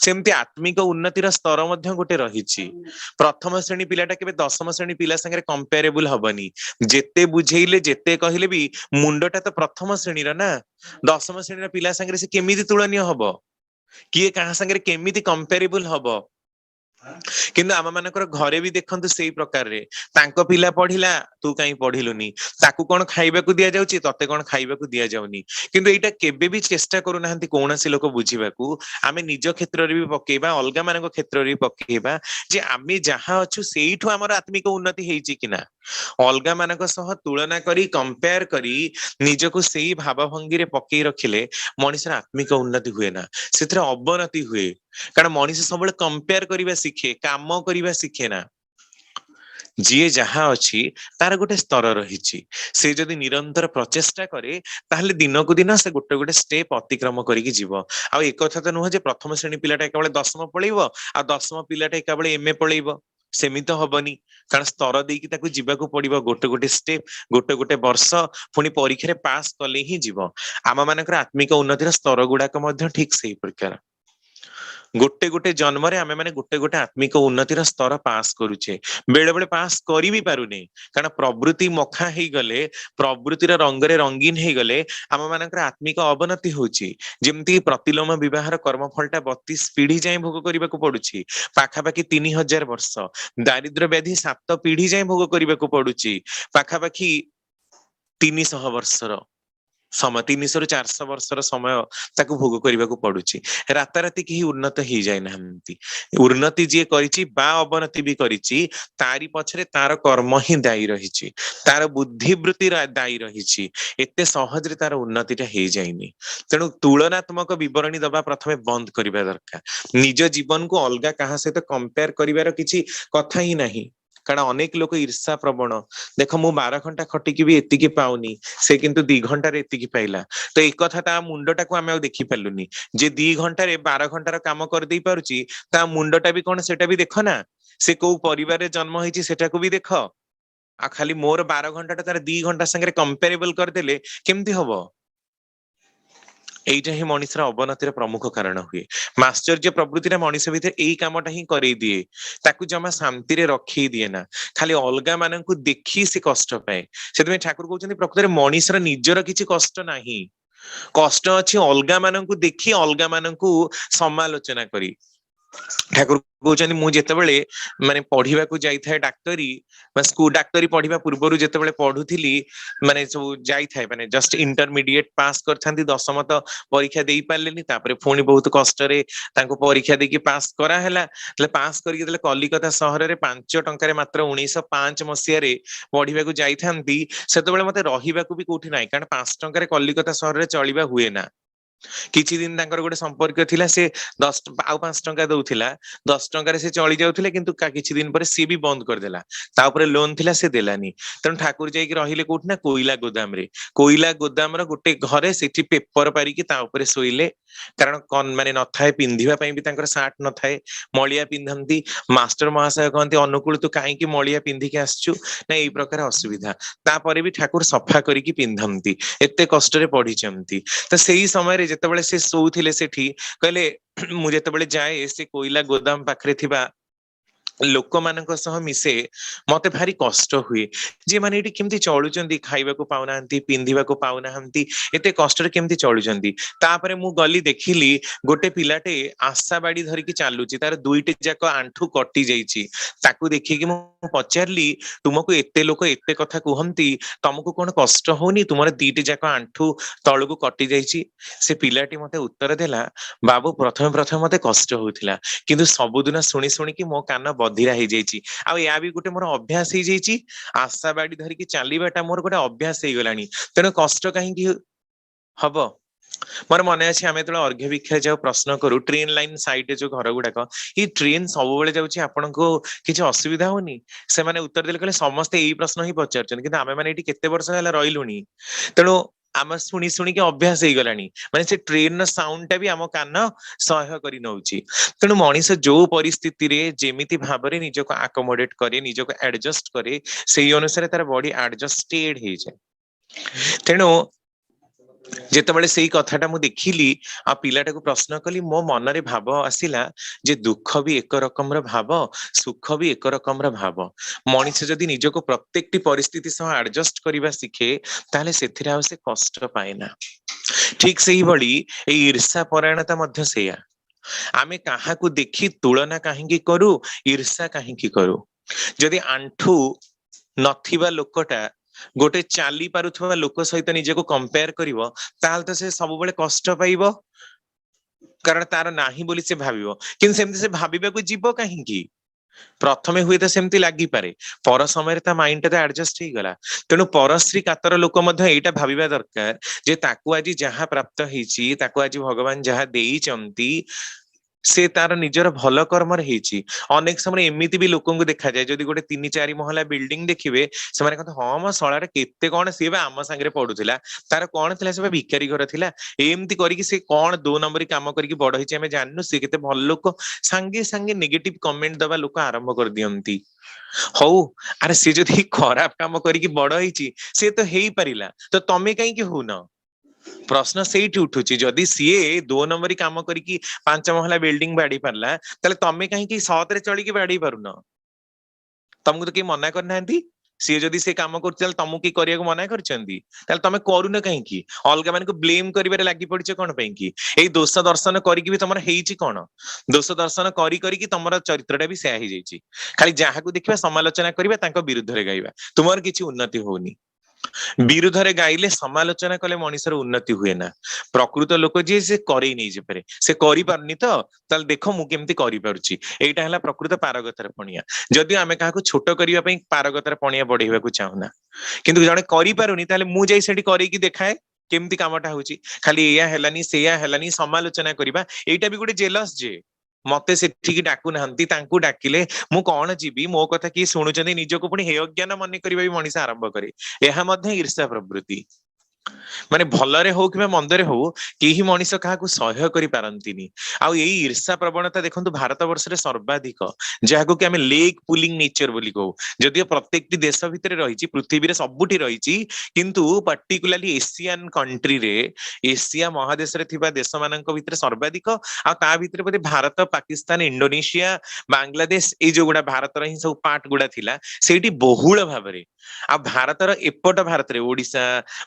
ସେମିତି ଆତ୍ମିକ ଉନ୍ନତିର ସ୍ତର ମଧ୍ୟ ଗୋଟେ ରହିଛି। ପ୍ରଥମ ଶ୍ରେଣୀ ପିଲାଟା କେବେ 10ମ ଶ୍ରେଣୀ ପିଲା ସାଙ୍ଗରେ କମ୍ପାରେବୁଲ ହବନି। ଯେତେ ବୁଝେଇଲେ ଯେତେ କହିଲେ ବି ମୁଣ୍ଡଟା ତ ପ୍ରଥମ ଶ୍ରେଣୀର ନା, 10ମ ଶ୍ରେଣୀର ପିଲା ସାଙ୍ଗରେ ସେ କେମିତି ତୁଳନୀୟ ହବ? କିଏ କାହା ସାଙ୍ଗରେ କେମିତି କମ୍ପାରେବୁଲ ହବ? କିନ୍ତୁ ଆମ ମାନଙ୍କର ଘରେ ବି ଦେଖନ୍ତୁ ସେଇ ପ୍ରକାରରେ, ତାଙ୍କ ପିଲା ପଢିଲା ତୁ କାହିଁ ପଢିଲୁନି, ତାକୁ କଣ ଖାଇବାକୁ ଦିଆଯାଉଛି ତତେ କଣ ଖାଇବାକୁ ଦିଆଯାଉନି। କିନ୍ତୁ ଏଇଟା କେବେ ବି ଚେଷ୍ଟା କରୁନାହାନ୍ତି କୌଣସି ଲୋକ ବୁଝିବାକୁ। ଆମେ ନିଜ କ୍ଷେତ୍ରରେ ବି ପକେଇବା, ଅଲଗା ମାନଙ୍କ କ୍ଷେତ୍ରରେ ବି ପକେଇବା, ଯେ ଆମେ ଯାହା ଅଛୁ ସେଇଠୁ ଆମର ଆତ୍ମିକ ଉନ୍ନତି ହେଇଛି କି ନା। ଅଲଗା ମାନଙ୍କ ସହ ତୁଳନା କରି କମ୍ପେୟାର କରି ନିଜକୁ ସେଇ ଭାବଭଙ୍ଗୀରେ ପକେଇ ରଖିଲେ ମଣିଷର ଆତ୍ମିକ ଉନ୍ନତି ହୁଏ ନା, ସେଥିରେ ଅବନତି ହୁଏ। କାରଣ ମଣିଷ ସବୁବେଳେ କମ୍ପେୟାର କରିବା ଶିଖେ, କାମ କରିବା ଶିଖେ ନା। ଯିଏ ଯାହା ଅଛି ତାର ଗୋଟେ ସ୍ତର ରହିଛି, ସେ ଯଦି ନିରନ୍ତର ପ୍ରଚେଷ୍ଟା କରେ ତାହେଲେ ଦିନକୁ ଦିନ ସେ ଗୋଟେ ଗୋଟେ ଷ୍ଟେପ ଅତିକ୍ରମ କରିକି ଯିବ। ଆଉ ଏକଥା ତ ନୁହଁ ଯେ ପ୍ରଥମ ଶ୍ରେଣୀ ପିଲାଟା ଏକାବେଳେ 10ମ ପଳେଇବ ଆଉ 10ମ ପିଲାଟା ଏକାବେଳେ MA ପଳେଇବ, ସେମିତି ତ ହବନି। କାରଣ ସ୍ତର ଦେଇକି ତାକୁ ଯିବାକୁ ପଡିବ, ଗୋଟେ ଗୋଟେ ଷ୍ଟେପ, ଗୋଟେ ଗୋଟେ ବର୍ଷ, ପୁଣି ପରୀକ୍ଷାରେ ପାସ୍ କଲେ ହିଁ ଯିବ। ଆମ ମାନଙ୍କର ଆତ୍ମିକ ଉନ୍ନତିର ସ୍ତର ଗୁଡାକ ମଧ୍ୟ ଠିକ ସେଇ ପ୍ରକାର। ଗୋଟେ ଗୋଟେ ଜନ୍ମରେ ଆମେ ମାନେ ଗୋଟେ ଗୋଟେ ଆତ୍ମିକ ଉନ୍ନତିର ସ୍ତର ପାସ୍ କରୁଛେ, ବେଳେ ବେଳେ ପାସ୍ କରି ବି ପାରୁନେ। କାରଣ ପ୍ରବୃତ୍ତି ମଖା ହେଇଗଲେ, ପ୍ରବୃତ୍ତିର ରଙ୍ଗରେ ରଙ୍ଗୀନ ହେଇଗଲେ ଆମ ମାନଙ୍କର ଆତ୍ମିକ ଅବନତି ହଉଛି। ଯେମିତି ପ୍ରତିଲୋମ ବିବାହର କର୍ମଫଳଟା 32 ପିଢି ଯାଏଁ ଭୋଗ କରିବାକୁ ପଡୁଛି, ପାଖାପାଖି 3000 ବର୍ଷ। ଦାରିଦ୍ର୍ୟ ବ୍ୟାଧି 7 ପିଢି ଯାଏଁ ଭୋଗ କରିବାକୁ ପଡୁଛି, ପାଖାପାଖି 300 ବର୍ଷର ସମୟ, 300-400 ବର୍ଷର ସମୟ ତାକୁ ଭୋଗ କରିବାକୁ ପଡୁଛି। ରାତାରାତି କେହି ଉନ୍ନତ ହେଇଯାଇ ନାହାନ୍ତି। ଉନ୍ନତି ଯିଏ କରିଛି ବା ଅବନତି ବି କରିଛି, ତାରି ପଛରେ ତାର କର୍ମ ହିଁ ଦାୟୀ ରହିଛି, ତାର ବୁଦ୍ଧିବୃତ୍ତି ଦାୟୀ ରହିଛି। ଏତେ ସହଜରେ ତାର ଉନ୍ନତିଟା ହେଇଯାଇନି। ତେଣୁ ତୁଳନାତ୍ମକ ବିବରଣୀ ଦବା ପ୍ରଥମେ ବନ୍ଦ କରିବା ଦରକାର। ନିଜ ଜୀବନକୁ ଅଲଗା କାହା ସହିତ କମ୍ପେୟାର କରିବାର କିଛି କଥା ହିଁ ନାହିଁ। କାରଣ ଅନେକ ଲୋକ ଈର୍ଷା ପ୍ରବଣ, ଦେଖ ମୁଁ 12 ଘଣ୍ଟା ଖଟିକି ବି ଏତିକି ପାଉନି, ସେ କିନ୍ତୁ 2 ଘଣ୍ଟାରେ ଏତିକି ପାଇଲା। ତ ଏଇ କଥା ତା ମୁଣ୍ଡଟାକୁ ଆମେ ଆଉ ଦେଖି ପାରିଲୁନି, ଯେ 2 ଘଣ୍ଟାରେ 12 ଘଣ୍ଟାର କାମ କରିଦେଇ ପାରୁଛି, ତା ମୁଣ୍ଡଟା ବି କଣ ସେଟା ବି ଦେଖ ନା। ସେ କୋଉ ପରିବାରରେ ଜନ୍ମ ହେଇଛି ସେଟାକୁ ବି ଦେଖ। ଆଉ ଖାଲି ମୋର 12 ଘଣ୍ଟାଟା ତାର 2 ଘଣ୍ଟା ସାଙ୍ଗରେ କମ୍ପାରେବଲ କରିଦେଲେ କେମିତି ହବ? এইটা ହିଁ ମଣିଷର ଅବନତିର ପ୍ରମୁଖ କାରଣ ହୁଏ। ମାଶ୍ଚର୍ଯ୍ୟ ପ୍ରବୃତ୍ତିଟା ମଣିଷ ଭିତରେ ଏଇ କାମଟା ହିଁ କରେଇ ଦିଏ, ତାକୁ ଜମା ଶାନ୍ତିରେ ରଖେଇ ଦିଏ ନା, ଖାଲି ଅଲଗା ମାନଙ୍କୁ ଦେଖି ସେ କଷ୍ଟ ପାଏ। ସେଥିପାଇଁ ଠାକୁର କହୁଛନ୍ତି ପ୍ରକୃତରେ ମଣିଷର ନିଜର କିଛି କଷ୍ଟ ନାହିଁ, କଷ୍ଟ ଅଛି ଅଲଗା ମାନଙ୍କୁ ଦେଖି, ଅଲଗା ମାନଙ୍କୁ ସମାଲୋଚନା କରି। ଠାକୁର କହୁଛନ୍ତି ମୁଁ ଯେତେବେଳେ ମାନେ ପଢିବାକୁ ଯାଇଥାଏ ଡାକ୍ତରୀ ବା ସ୍କୁଲ, ଡାକ୍ତରୀ ପଢିବା ପୂର୍ବରୁ ଯେତେବେଳେ ପଢୁଥିଲି, ମାନେ ସବୁ ଯାଇଥାଏ, ମାନେ ଜଷ୍ଟ ଇଣ୍ଟରମିଡିଏଟ ପାସ୍ କରିଥାନ୍ତି, 10ମ ତ ପରୀକ୍ଷା ଦେଇ ପାରିଲେନି, ତାପରେ ପୁଣି ବହୁତ କଷ୍ଟରେ ତାଙ୍କୁ ପରୀକ୍ଷା ଦେଇକି ପାସ୍ କରାହେଲା। ହେଲେ ପାସ୍ କରିକି ଯେତେବେଳେ କଲିକତା ସହରରେ 5 ଟଙ୍କାରେ ମାତ୍ର 1905 ମସିହାରେ ପଢିବାକୁ ଯାଇଥାନ୍ତି, ସେତେବେଳେ ମତେ ରହିବାକୁ ବି କୋଉଠି ନାହିଁ, କାରଣ 5 ଟଙ୍କାରେ କଲିକତା ସହରରେ ଚଳିବା ହୁଏ ନା। କିଛି ଦିନ ତାଙ୍କର ଗୋଟେ ସମ୍ପର୍କୀୟ ଥିଲା, ସେ 10 ଆଉ 5 ଟଙ୍କା ଦଉଥିଲା, 10 ଟଙ୍କାରେ ସେ ଚଳି ଯାଉଥିଲେ, କିନ୍ତୁ କିଛି ଦିନ ପରେ ସିଏ ବି ବନ୍ଦ କରିଦେଲା। ତା ଉପରେ ଲୋନ ଥିଲା, ସେ ଦେଲାନି। ତେଣୁ ଠାକୁର ଯାଇକି ରହିଲେ କୋଉଠି ନା କୋଇଲା ଗୋଦାମରେ। କୋଇଲା ଗୋଦାମର ଗୋଟେ ଘରେ, ସେଠି ପେପର ପାରିକି ତା ଉପରେ ଶୋଇଲେ। କାରଣ ମାନେ ନଥାଏ, ପିନ୍ଧିବା ପାଇଁ ବି ତାଙ୍କର ସାର୍ଟ ନଥାଏ, ମଳିଆ ପିନ୍ଧନ୍ତି। ମାଷ୍ଟର ମହାଶୟ କହନ୍ତି ଅନୁକୂଳ ତୁ କାହିଁକି ମଳିଆ ପିନ୍ଧିକି ଆସିଛୁ? ନା ଏଇ ପ୍ରକାର ଅସୁବିଧା। ତାପରେ ବି ଠାକୁର ସଫା କରିକି ପିନ୍ଧନ୍ତି, ଏତେ କଷ୍ଟରେ ପଢିଛନ୍ତି। ତ ସେଇ ସମୟରେ ଯେତେବେଳେ ସେ ଶୋଉଥିଲେ ସେଠି, କହିଲେ ମୁଁ ଯେତେବେଳେ ଯାଏ ସେ କୋଇଲା ଗୋଦାମ ପାଖରେ ଥିବା ଲୋକମାନଙ୍କ ସହ ମିଶେ, ମତେ ଭାରି କଷ୍ଟ ହୁଏ, ଯେ ମାନେ ଏଠି କେମିତି ଚଳୁଛନ୍ତି, ଖାଇବାକୁ ପାଉନାହାନ୍ତି, ପିନ୍ଧିବାକୁ ପାଉନାହାନ୍ତି, ଏତେ କଷ୍ଟରେ କେମିତି ଚଳୁଛନ୍ତି। ତାପରେ ମୁଁ ଗଲି ଦେଖିଲି ଗୋଟେ ପିଲାଟେ ଆଶା ବାଡି ଧରିକି ଚାଲୁଛି, ତାର 2ଟି ଯାକ ଆଣ୍ଠୁ କଟି ଯାଇଛି। ତାକୁ ଦେଖିକି ମୁଁ ପଚାରିଲି ତୁମକୁ ଏତେ ଲୋକ ଏତେ କଥା କୁହନ୍ତି, ତମକୁ କଣ କଷ୍ଟ ହଉନି? ତୁମର 2ଟି ଯାକ ଆଣ୍ଠୁ ତଳକୁ କଟି ଯାଇଛି। ସେ ପିଲାଟି ମତେ ଉତ୍ତର ଦେଲା, ବାବୁ ପ୍ରଥମେ ପ୍ରଥମେ ମତେ କଷ୍ଟ ହଉଥିଲା, କିନ୍ତୁ ସବୁଦିନ ଶୁଣି ଶୁଣିକି ମୋ କାନ ବଧିରା ହେଇଯାଇଛି, ଆଉ ଏହା ବି ଗୋଟେ ମୋର ଅଭ୍ୟାସ ହେଇଯାଇଛି। ଆଶା ବାଡି ଧରିକି ଚାଲିବାଟା ମୋର ଗୋଟେ ଅଭ୍ୟାସ ହେଇଗଲାଣି, ତେଣୁ କଷ୍ଟ କାହିଁକି ହବ? ମୋର ମନେ ଅଛି ଆମେ ଯେତେବେଳେ ଅର୍ଘ୍ୟ ଭିକ୍ଷା ଯାଉ ପ୍ରଶ୍ନ କରୁ ଟ୍ରେନ ଲାଇନ ସାଇଡରେ ଯୋଉ ଘର ଗୁଡାକ ଏଇ ଟ୍ରେନ ସବୁବେଳେ ଯାଉଛି ଆପଣଙ୍କୁ କିଛି ଅସୁବିଧା ହଉନି? ସେମାନେ ଉତ୍ତର ଦେଲେ କହିଲେ ସମସ୍ତେ ଏଇ ପ୍ରଶ୍ନ ହିଁ ପଚାରୁଛନ୍ତି, କିନ୍ତୁ ଆମେ ମାନେ ଏଇଠି କେତେ ବର୍ଷ ହେଲା ରହିଲୁଣି, ତେଣୁ ଆମେ ଶୁଣି ଶୁଣିକି ଅଭ୍ୟାସ ହେଇଗଲାଣି। ମାନେ ସେ ଟ୍ରେନ ର ସାଉଣ୍ଡ ଟା ବି ଆମ କାନ ସହ୍ୟ କରି ନଉଛି। ତେଣୁ ମଣିଷ ଯୋଉ ପରିସ୍ଥିତିରେ ଯେମିତି ଭାବରେ ନିଜକୁ ଆକୋମୋଡେଟ କରେ, ନିଜକୁ ଆଡଜଷ୍ଟ କରେ, ସେଇ ଅନୁସାରେ ତାର ବଡି ଆଡଜଷ୍ଟେଡ ହେଇଯାଏ। ତେଣୁ ଯେତେବେଳେ ସେଇ କଥାଟା ମୁଁ ଦେଖିଲି ଆଉ ପିଲାଟାକୁ ପ୍ରଶ୍ନ କଲି, ମୋ ମନରେ ଭାବ ଆସିଲା ଯେ ଦୁଃଖ ବି ଏକ ରକମର ଭାବ, ସୁଖ ବି ଏକ ରକମର ଭାବ। ମଣିଷ ଯଦି ନିଜକୁ ପ୍ରତ୍ୟେକଟି ପରିସ୍ଥିତି ସହ ଆଡଜଷ୍ଟ କରିବା ଶିଖେ, ତାହେଲେ ସେଥିରେ ଆଉ ସେ କଷ୍ଟ ପାଏନା। ଠିକ ସେଇଭଳି ଏଇ ଈର୍ଷା ପରାୟଣତା ମଧ୍ୟ ସେଇଆ। ଆମେ କାହାକୁ ଦେଖି ତୁଳନା କାହିଁକି କରୁ, ଈର୍ଷା କାହିଁକି କରୁ? ଯଦି ଆଣ୍ଠୁ ନଥିବା ଲୋକଟା ଗୋଟେ ଚାଲି ପାରୁଥିବା ଲୋକ ସହିତ ନିଜକୁ କମ୍ପେୟାର କରିବ, ତାହେଲେ ତ ସେ ସବୁବେଳେ କଷ୍ଟ ପାଇବ, କାରଣ ତାର ନାହିଁ ବୋଲି ସେ ଭାବିବ। କିନ୍ତୁ ସେମିତି ସେ ଭାବିବାକୁ ଯିବ କାହିଁକି? ପ୍ରଥମେ ହୁଏତ ସେମିତି ଲାଗିପାରେ, ପର ସମୟରେ ତା ମାଇଣ୍ଡ ଟା ଆଡଜଷ୍ଟ ହେଇଗଲା। ତେଣୁ ପରଶ୍ରୀ କାତର ଲୋକ ମଧ୍ୟ ଏଇଟା ଭାବିବା ଦରକାର ଯେ ତାକୁ ଆଜି ଯାହା ପ୍ରାପ୍ତ ହେଇଛି, ତାକୁ ଆଜି ଭଗବାନ ଯାହା ଦେଇଛନ୍ତି, ସେ ତାର ନିଜର ଭଲ କର୍ମରେ ହେଇଛି। ଅନେକ ସମୟରେ ଏମିତି ବି ଲୋକଙ୍କୁ ଦେଖାଯାଏ, ଯଦି ଗୋଟେ 3-4 ମହଲା ବିଲ୍ଡିଂ ଦେଖିବେ, ସେମାନେ କହନ୍ତି ହଁ ମୋ ଶଳାରେ କେତେ କଣ, ସିଏ ବା ଆମ ସାଙ୍ଗରେ ପଢୁଥିଲା, ତାର କଣ ଥିଲା, ସେ ବା ଭିକାରୀ ଘର ଥିଲା, ଏମିତି କରିକି ସେ କଣ 2 ନମ୍ବରୀ କାମ କରିକି ବଡ ହେଇଛି ଆମେ ଜାଣିନୁ, ସେ କେତେ ଭଲ ଲୋକ। ସାଙ୍ଗେ ସାଙ୍ଗେ ନେଗେଟିଭ କମେଣ୍ଟ ଦବା ଲୋକ ଆରମ୍ଭ କରିଦିଅନ୍ତି। ହଉ, ଆରେ ସେ ଯଦି ଖରାପ କାମ କରିକି ବଡ ହେଇଛି, ସେ ତ ହେଇପାରିଲା, ତ ତମେ କାହିଁକି ହଉନ? ପ୍ରଶ୍ନ ସେଇଠି ଉଠୁଛି। ଯଦି ସିଏ 2 ନମ୍ବରୀ କାମ କରିକି 5 ମହଲା ବିଲ୍ଡିଂ ବାଡେଇ ପାରିଲା, ତାହେଲେ ତମେ କାହିଁକି 7ରେ ଚଳିକି ବାଡେଇ ପାରୁନ? ତମକୁ ତ କେହି ମନା କରିନାହାନ୍ତି। ସିଏ ଯଦି ସେ କାମ କରୁଛି, ତାହେଲେ ତମକୁ କେହି କରିବାକୁ ମନା କରିଛନ୍ତି? ତାହେଲେ ତମେ କରୁନ କାହିଁକି? ଅଲଗା ମାନଙ୍କୁ ବ୍ଲେମ କରିବାରେ ଲାଗି ପଡିଛ କଣ ପାଇଁ କି? ଏଇ ଦୋଷ ଦର୍ଶନ କରିକି ବି ତମର ହେଇଛି କଣ? ଦୋଷ ଦର୍ଶନ କରି କରିକି ତମର ଚରିତ୍ରଟା ବି ସେୟା ହେଇଯାଇଛି। ଖାଲି ଯାହାକୁ ଦେଖିବା ସମାଲୋଚନା କରିବା, ତାଙ୍କ ବିରୁଦ୍ଧରେ ଗାଇବା, ତୁମର କିଛି ଉନ୍ନତି ହଉନି। ବିରୁଦ୍ଧରେ ଗାଇଲେ, ସମାଲୋଚନା କଲେ ମଣିଷର ଉନ୍ନତି ହୁଏ ନା। ପ୍ରକୃତ ଲୋକ ଯିଏ, ସେ କରେଇ ନେଇଯିବେ। ସେ କରିପାରୁନି ତ, ତାହେଲେ ଦେଖ ମୁଁ କେମିତି କରିପାରୁଛି। ଏଇଟା ହେଲା ପ୍ରକୃତ ପାରଗତାର ପଣିଆ। ଯଦି ଆମେ କାହାକୁ ଛୋଟ କରିବା ପାଇଁ ପାରଗତାର ପଣିଆ ବଢେଇବାକୁ ଚାହୁଁନା, କିନ୍ତୁ ଜଣେ କରିପାରୁନି, ତାହେଲେ ମୁଁ ଯାଇ ସେଠି କରେଇକି ଦେଖାଏ କେମିତି କାମଟା ହଉଛି। ଖାଲି ଏଇଆ ହେଲାନି ସେଇଆ ହେଲାନି ସମାଲୋଚନା କରିବା, ଏଇଟା ବି ଗୋଟେ ଜେଲସ। ଯେ ମତେ ସେଠିକି ଡାକୁ ନାହାନ୍ତି, ତାଙ୍କୁ ଡାକିଲେ ମୁଁ କଣ ଯିବି, ମୋ କଥା କିଏ ଶୁଣୁଛନ୍ତି, ନିଜକୁ ପୁଣି ହେୟ ଜ୍ଞାନ ମନେ କରିବା ବି ମଣିଷ ଆରମ୍ଭ କରେ। ଏହା ମଧ୍ୟ ଈର୍ଷା ପ୍ରବୃତ୍ତି। ମାନେ ଭଲରେ ହଉ କିମ୍ବା ମନ୍ଦରେ ହଉ, କେହି ମଣିଷ କାହାକୁ ସହ୍ୟ କରିପାରନ୍ତିନି। ଆଉ ଏଇ ଈର୍ଷା ପ୍ରବଣତା ଦେଖନ୍ତୁ ଭାରତ ବର୍ଷରେ ସର୍ବାଧିକ, ଯାହାକୁ କି ଆମେ ଲେକ୍ ପୁଲିଂ ନେଚର ବୋଲି କହୁ। ଯଦିଓ ପ୍ରତ୍ୟେକଟି ଦେଶ ଭିତରେ ରହିଛି, ପୃଥିବୀରେ ସବୁଠି ରହିଛି, କିନ୍ତୁ ପର୍ଟିକୁଲାରଲି ଏସିଆନ କଣ୍ଟ୍ରିରେ, ଏସିଆ ମହାଦେଶରେ ଥିବା ଦେଶ ମାନଙ୍କ ଭିତରେ ସର୍ବାଧିକ। ଆଉ ତା ଭିତରେ ବୋଧେ ଭାରତ, ପାକିସ୍ତାନ, ଇଣ୍ଡୋନେସିଆ, ବାଂଲାଦେଶ, ଏଇ ଯୋଉଗୁଡା ଭାରତର ହିଁ ସବୁ ପାର୍ଟ ଗୁଡା ଥିଲା, ସେଇଠି ବହୁଳ ଭାବରେ। ଆଉ ଭାରତର ଏପଟ ଭାରତରେ ଓଡିଶା,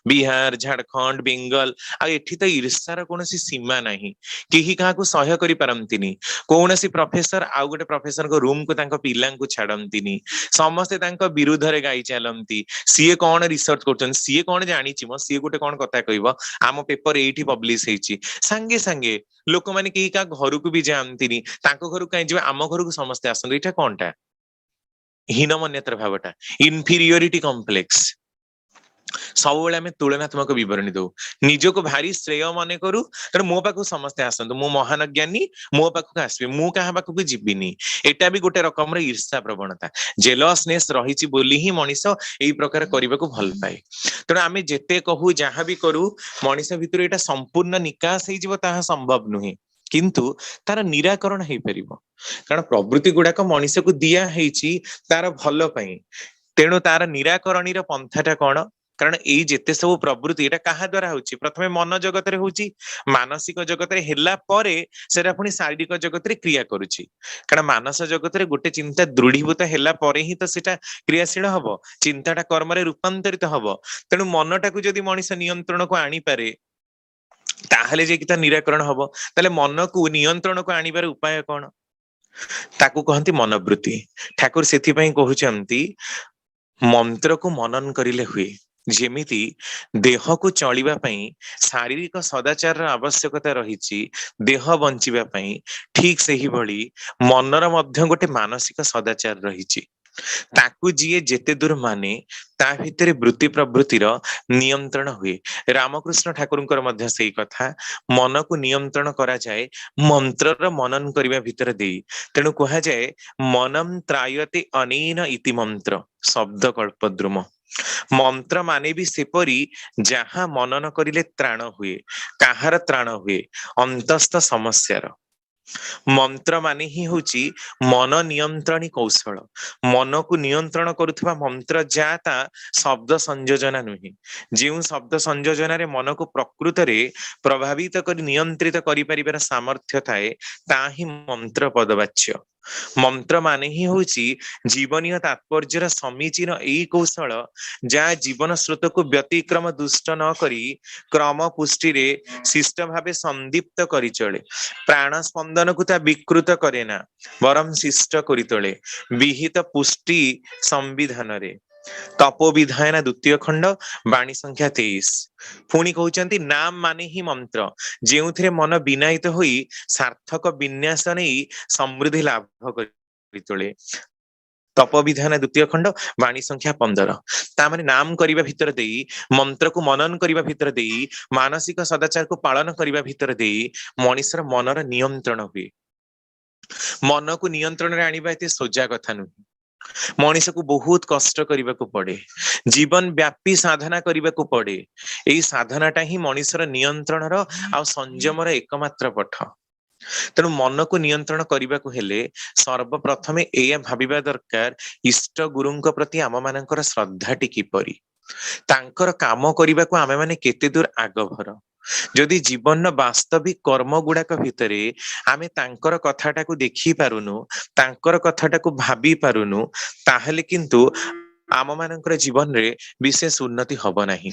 ବିହାର, ଝାଡଖଣ୍ଡ, ବେଙ୍ଗଲ, ଆଉ ଏଠି ତ ଈର୍ଷାର କୌଣସି ସୀମା ନାହିଁ। କେହି କାହାକୁ ସହ୍ୟ କରିପାରନ୍ତିନି। କୌଣସି ପ୍ରଫେସର ଆଉ ଗୋଟେ ପ୍ରଫେସରଙ୍କ ରୁମକୁ ତାଙ୍କ ପିଲାଙ୍କୁ ଛାଡନ୍ତିନି। ସମସ୍ତେ ତାଙ୍କ ବିରୁଦ୍ଧରେ ଗାଇ ଚାଲନ୍ତି। ସିଏ କଣ ରିସର୍ଚ୍ଚ କରୁଛନ୍ତି, ସିଏ କଣ ଜାଣିଛି, ସିଏ ଗୋଟେ କଣ କଥା କହିବ, ଆମ ପେପର ଏଇଠି ପବ୍ଲିଶ ହେଇଛି, ସାଙ୍ଗେ ସାଙ୍ଗେ ଲୋକମାନେ କେହି କାହା ଘରକୁ ବି ଯାଆନ୍ତିନି। ତାଙ୍କ ଘରକୁ କାହିଁ ଯିବେ, ଆମ ଘରକୁ ସମସ୍ତେ ଆସନ୍ତି। ଏଇଟା କଣଟା? ହୀନମନ୍ୟତାର ଭାବଟା, ଇନଫିରିୟରିଟି କମ୍ପ୍ଲେକ୍ସ। ସବୁବେଳେ ଆମେ ତୁଳନାତ୍ମକ ବିବରଣୀ ଦଉ, ନିଜକୁ ଭାରି ଶ୍ରେୟ ମନେ କରୁ। ତେଣୁ ମୋ ପାଖକୁ ସମସ୍ତେ ଆସନ୍ତୁ, ମୁଁ ମହାନ ଜ୍ଞାନୀ, ମୋ ପାଖକୁ ଆସିବେ, ମୁଁ କାହା ପାଖକୁ ଯିବିନି। ଏଇଟା ବି ଗୋଟେ ରକମର ଈର୍ଷା ପ୍ରବଣତା। ଜେଲସନେସ ରହିଛି ବୋଲି ହିଁ ମଣିଷ ଏଇ ପ୍ରକାର କରିବାକୁ ଭଲ ପାଏ। ତେଣୁ ଆମେ ଯେତେ କହୁ, ଯାହା ବି କରୁ, ମଣିଷ ଭିତରୁ ଏଇଟା ସମ୍ପୂର୍ଣ୍ଣ ନିକାଶ ହେଇଯିବ ତାହା ସମ୍ଭବ ନୁହେଁ। କିନ୍ତୁ ତାର ନିରାକରଣ ହେଇପାରିବ, କାରଣ ପ୍ରବୃତ୍ତି ଗୁଡାକ ମଣିଷକୁ ଦିଆ ହେଇଛି ତାର ଭଲ ପାଇଁ। ତେଣୁ ତାର ନିରାକରଣୀର ପନ୍ଥାଟା କଣ? କାରଣ ଏଇ ଯେତେ ସବୁ ପ୍ରବୃତ୍ତି, ଏଇଟା କାହା ଦ୍ଵାରା ହଉଛି? ପ୍ରଥମେ ମନ ଜଗତରେ ହଉଛି, ମାନସିକ ଜଗତରେ ହେଲା ପରେ ସେଟା ପୁଣି ଶାରୀରିକ ଜଗତରେ କ୍ରିୟା କରୁଛି। କାରଣ ମାନସ ଜଗତରେ ଗୋଟେ ଚିନ୍ତା ଦୃଢୀଭୂତ ହେଲା ପରେ ହିଁ ତ ସେଟା କ୍ରିୟାଶୀଳ ହବ, ଚିନ୍ତାଟା କର୍ମରେ ରୂପାନ୍ତରିତ ହବ। ତେଣୁ ମନଟାକୁ ଯଦି ମଣିଷ ନିୟନ୍ତ୍ରଣକୁ ଆଣିପାରେ, ତାହେଲେ ଯାଇକି ତା ନିରାକରଣ ହବ। ତାହେଲେ ମନକୁ ନିୟନ୍ତ୍ରଣକୁ ଆଣିବାର ଉପାୟ କଣ? ତାକୁ କହନ୍ତି ମନୋବୃତ୍ତି। ଠାକୁର ସେଥିପାଇଁ କହୁଛନ୍ତି, ମନ୍ତ୍ରକୁ ମନନ କରିଲେ ହୁଏ। ଯେମିତି ଦେହକୁ ଚଳିବା ପାଇଁ ଶାରୀରିକ ସଦାଚାରର ଆବଶ୍ୟକତା ରହିଛି, ଦେହ ବଞ୍ଚିବା ପାଇଁ, ଠିକ ସେହିଭଳି ମନର ମଧ୍ୟ ଗୋଟେ ମାନସିକ ସଦାଚାର ରହିଛି। ताकू जीए जेते दूर माने ता भितरे वृत्ति प्रवृत्तिर नियंत्रण हुए। रामकृष्ण ठाकुरଙ୍କର ମଧ୍ୟ ସେଇ କଥା, ମନକୁ ନିୟନ୍ତ୍ରଣ କରାଯାଏ ମନ୍ତ୍ରର ମନନ କରିବା ଭିତରେ ଦେଇ। ତେଣୁ କୁହାଯାଏ ମନଂ ତ୍ରାୟତେ ଅନେନ ଇତି ମନ୍ତ୍ର, ଶବ୍ଦ କଳ୍ପଦ୍ରୁମ। ମନ୍ତ୍ର ମାନେ ବି ସେପରି ଯାହା ମନନ କରିଲେ ତ୍ରାଣ ହୁଏ। କାହାର ତ୍ରାଣ ହୁଏ? ଅନ୍ତସ୍ଥ ସମସ୍ୟାର। ମନ୍ତ୍ର ମାନେ ହିଁ ହଉଛି ମନ ନିୟନ୍ତ୍ରଣୀ କୌଶଳ। ମନକୁ ନିୟନ୍ତ୍ରଣ କରୁଥିବା ମନ୍ତ୍ର ଯା ତା ଶବ୍ଦ ସଂଯୋଜନା ନୁହେଁ। ଯେଉଁ ଶବ୍ଦ ସଂଯୋଜନାରେ ମନକୁ ପ୍ରକୃତରେ ପ୍ରଭାବିତ କରି ନିୟନ୍ତ୍ରିତ କରିପାରିବାର ସାମର୍ଥ୍ୟ ଥାଏ, ତା ହିଁ ମନ୍ତ୍ର ପଦବାଚ୍ୟ। ମନ୍ତ୍ର ମାନେ ହିଁ ହଉଛି ଜୀବନୀୟ ତାତ୍ପର୍ଯ୍ୟର ସମୀଚୀନ ଏଇ କୌଶଳ, ଯାହା ଜୀବନ ସ୍ରୋତକୁ ବ୍ୟତିକ୍ରମ ଦୁଷ୍ଟ ନ କରି କ୍ରମ ପୁଷ୍ଟିରେ ଶିଷ୍ଟ ଭାବେ ସନ୍ଦୀପ୍ତ କରି ଚଳେ। ପ୍ରାଣ ସ୍ପନ୍ଦନକୁ ତା ବିକୃତ କରେ ନା, ବରଂ ଶିଷ୍ଟ କରି ତୋଳେ ବିହିତ ପୁଷ୍ଟି ସମ୍ବିଧାନରେ। ତପୋବିଧାୟନ ଦ୍ୱିତୀୟ ଖଣ୍ଡ ବାଣୀ ସଂଖ୍ୟା 23। ପୁଣି କହୁଛନ୍ତି ନାମ ମାନେ ହିଁ ମନ୍ତ୍ର, ଯେଉଁଥିରେ ମନ ବିନାୟିତ ହୋଇ ସାର୍ଥକ ବିନ୍ୟାସ ନେଇ ସମୃଦ୍ଧି ଲାଭ କରି ତୋଳେ। ତପବିଧାନ ଦ୍ୱିତୀୟ ଖଣ୍ଡ ବାଣୀ ସଂଖ୍ୟା 15। ତାମାନେ ନାମ କରିବା ଭିତରେ ଦେଇ, ମନ୍ତ୍ରକୁ ମନନ କରିବା ଭିତରେ ଦେଇ, ମାନସିକ ସଦାଚାରକୁ ପାଳନ କରିବା ଭିତରେ ଦେଇ ମଣିଷର ମନର ନିୟନ୍ତ୍ରଣ ହୁଏ। ମନକୁ ନିୟନ୍ତ୍ରଣରେ ଆଣିବା ଏତେ ସୋଜା କଥା ନୁହେଁ। ମଣିଷକୁ ବହୁତ କଷ୍ଟ କରିବାକୁ ପଡେ, ଜୀବନ ବ୍ୟାପୀ ସାଧନା କରିବାକୁ ପଡେ। ଏଇ ସାଧନାଟା ହିଁ ମଣିଷର ନିୟନ୍ତ୍ରଣର ଆଉ ସଂଯମର ଏକମାତ୍ର ପଥ। ତେଣୁ ମନକୁ ନିୟନ୍ତ୍ରଣ କରିବାକୁ ହେଲେ ସର୍ବପ୍ରଥମେ ଏଇଆ ଭାବିବା ଦରକାର, ଇଷ୍ଟ ଗୁରୁଙ୍କ ପ୍ରତି ଆମ ମାନଙ୍କର ଶ୍ରଦ୍ଧାଟି କିପରି, ତାଙ୍କର କାମ କରିବାକୁ ଆମେ ମାନେ କେତେ ଦୂର ଆଗଭର। ଯଦି ଜୀବନର ବାସ୍ତବିକ କର୍ମ ଗୁଡାକ ଭିତରେ ଆମେ ତାଙ୍କର କଥାଟାକୁ ଦେଖି ପାରୁନୁ, ତାଙ୍କର କଥାଟାକୁ ଭାବି ପାରୁନୁ, ତାହେଲେ କିନ୍ତୁ ଆମ ମାନଙ୍କର ଜୀବନରେ ବିଶେଷ ଉନ୍ନତି ହବ ନାହିଁ।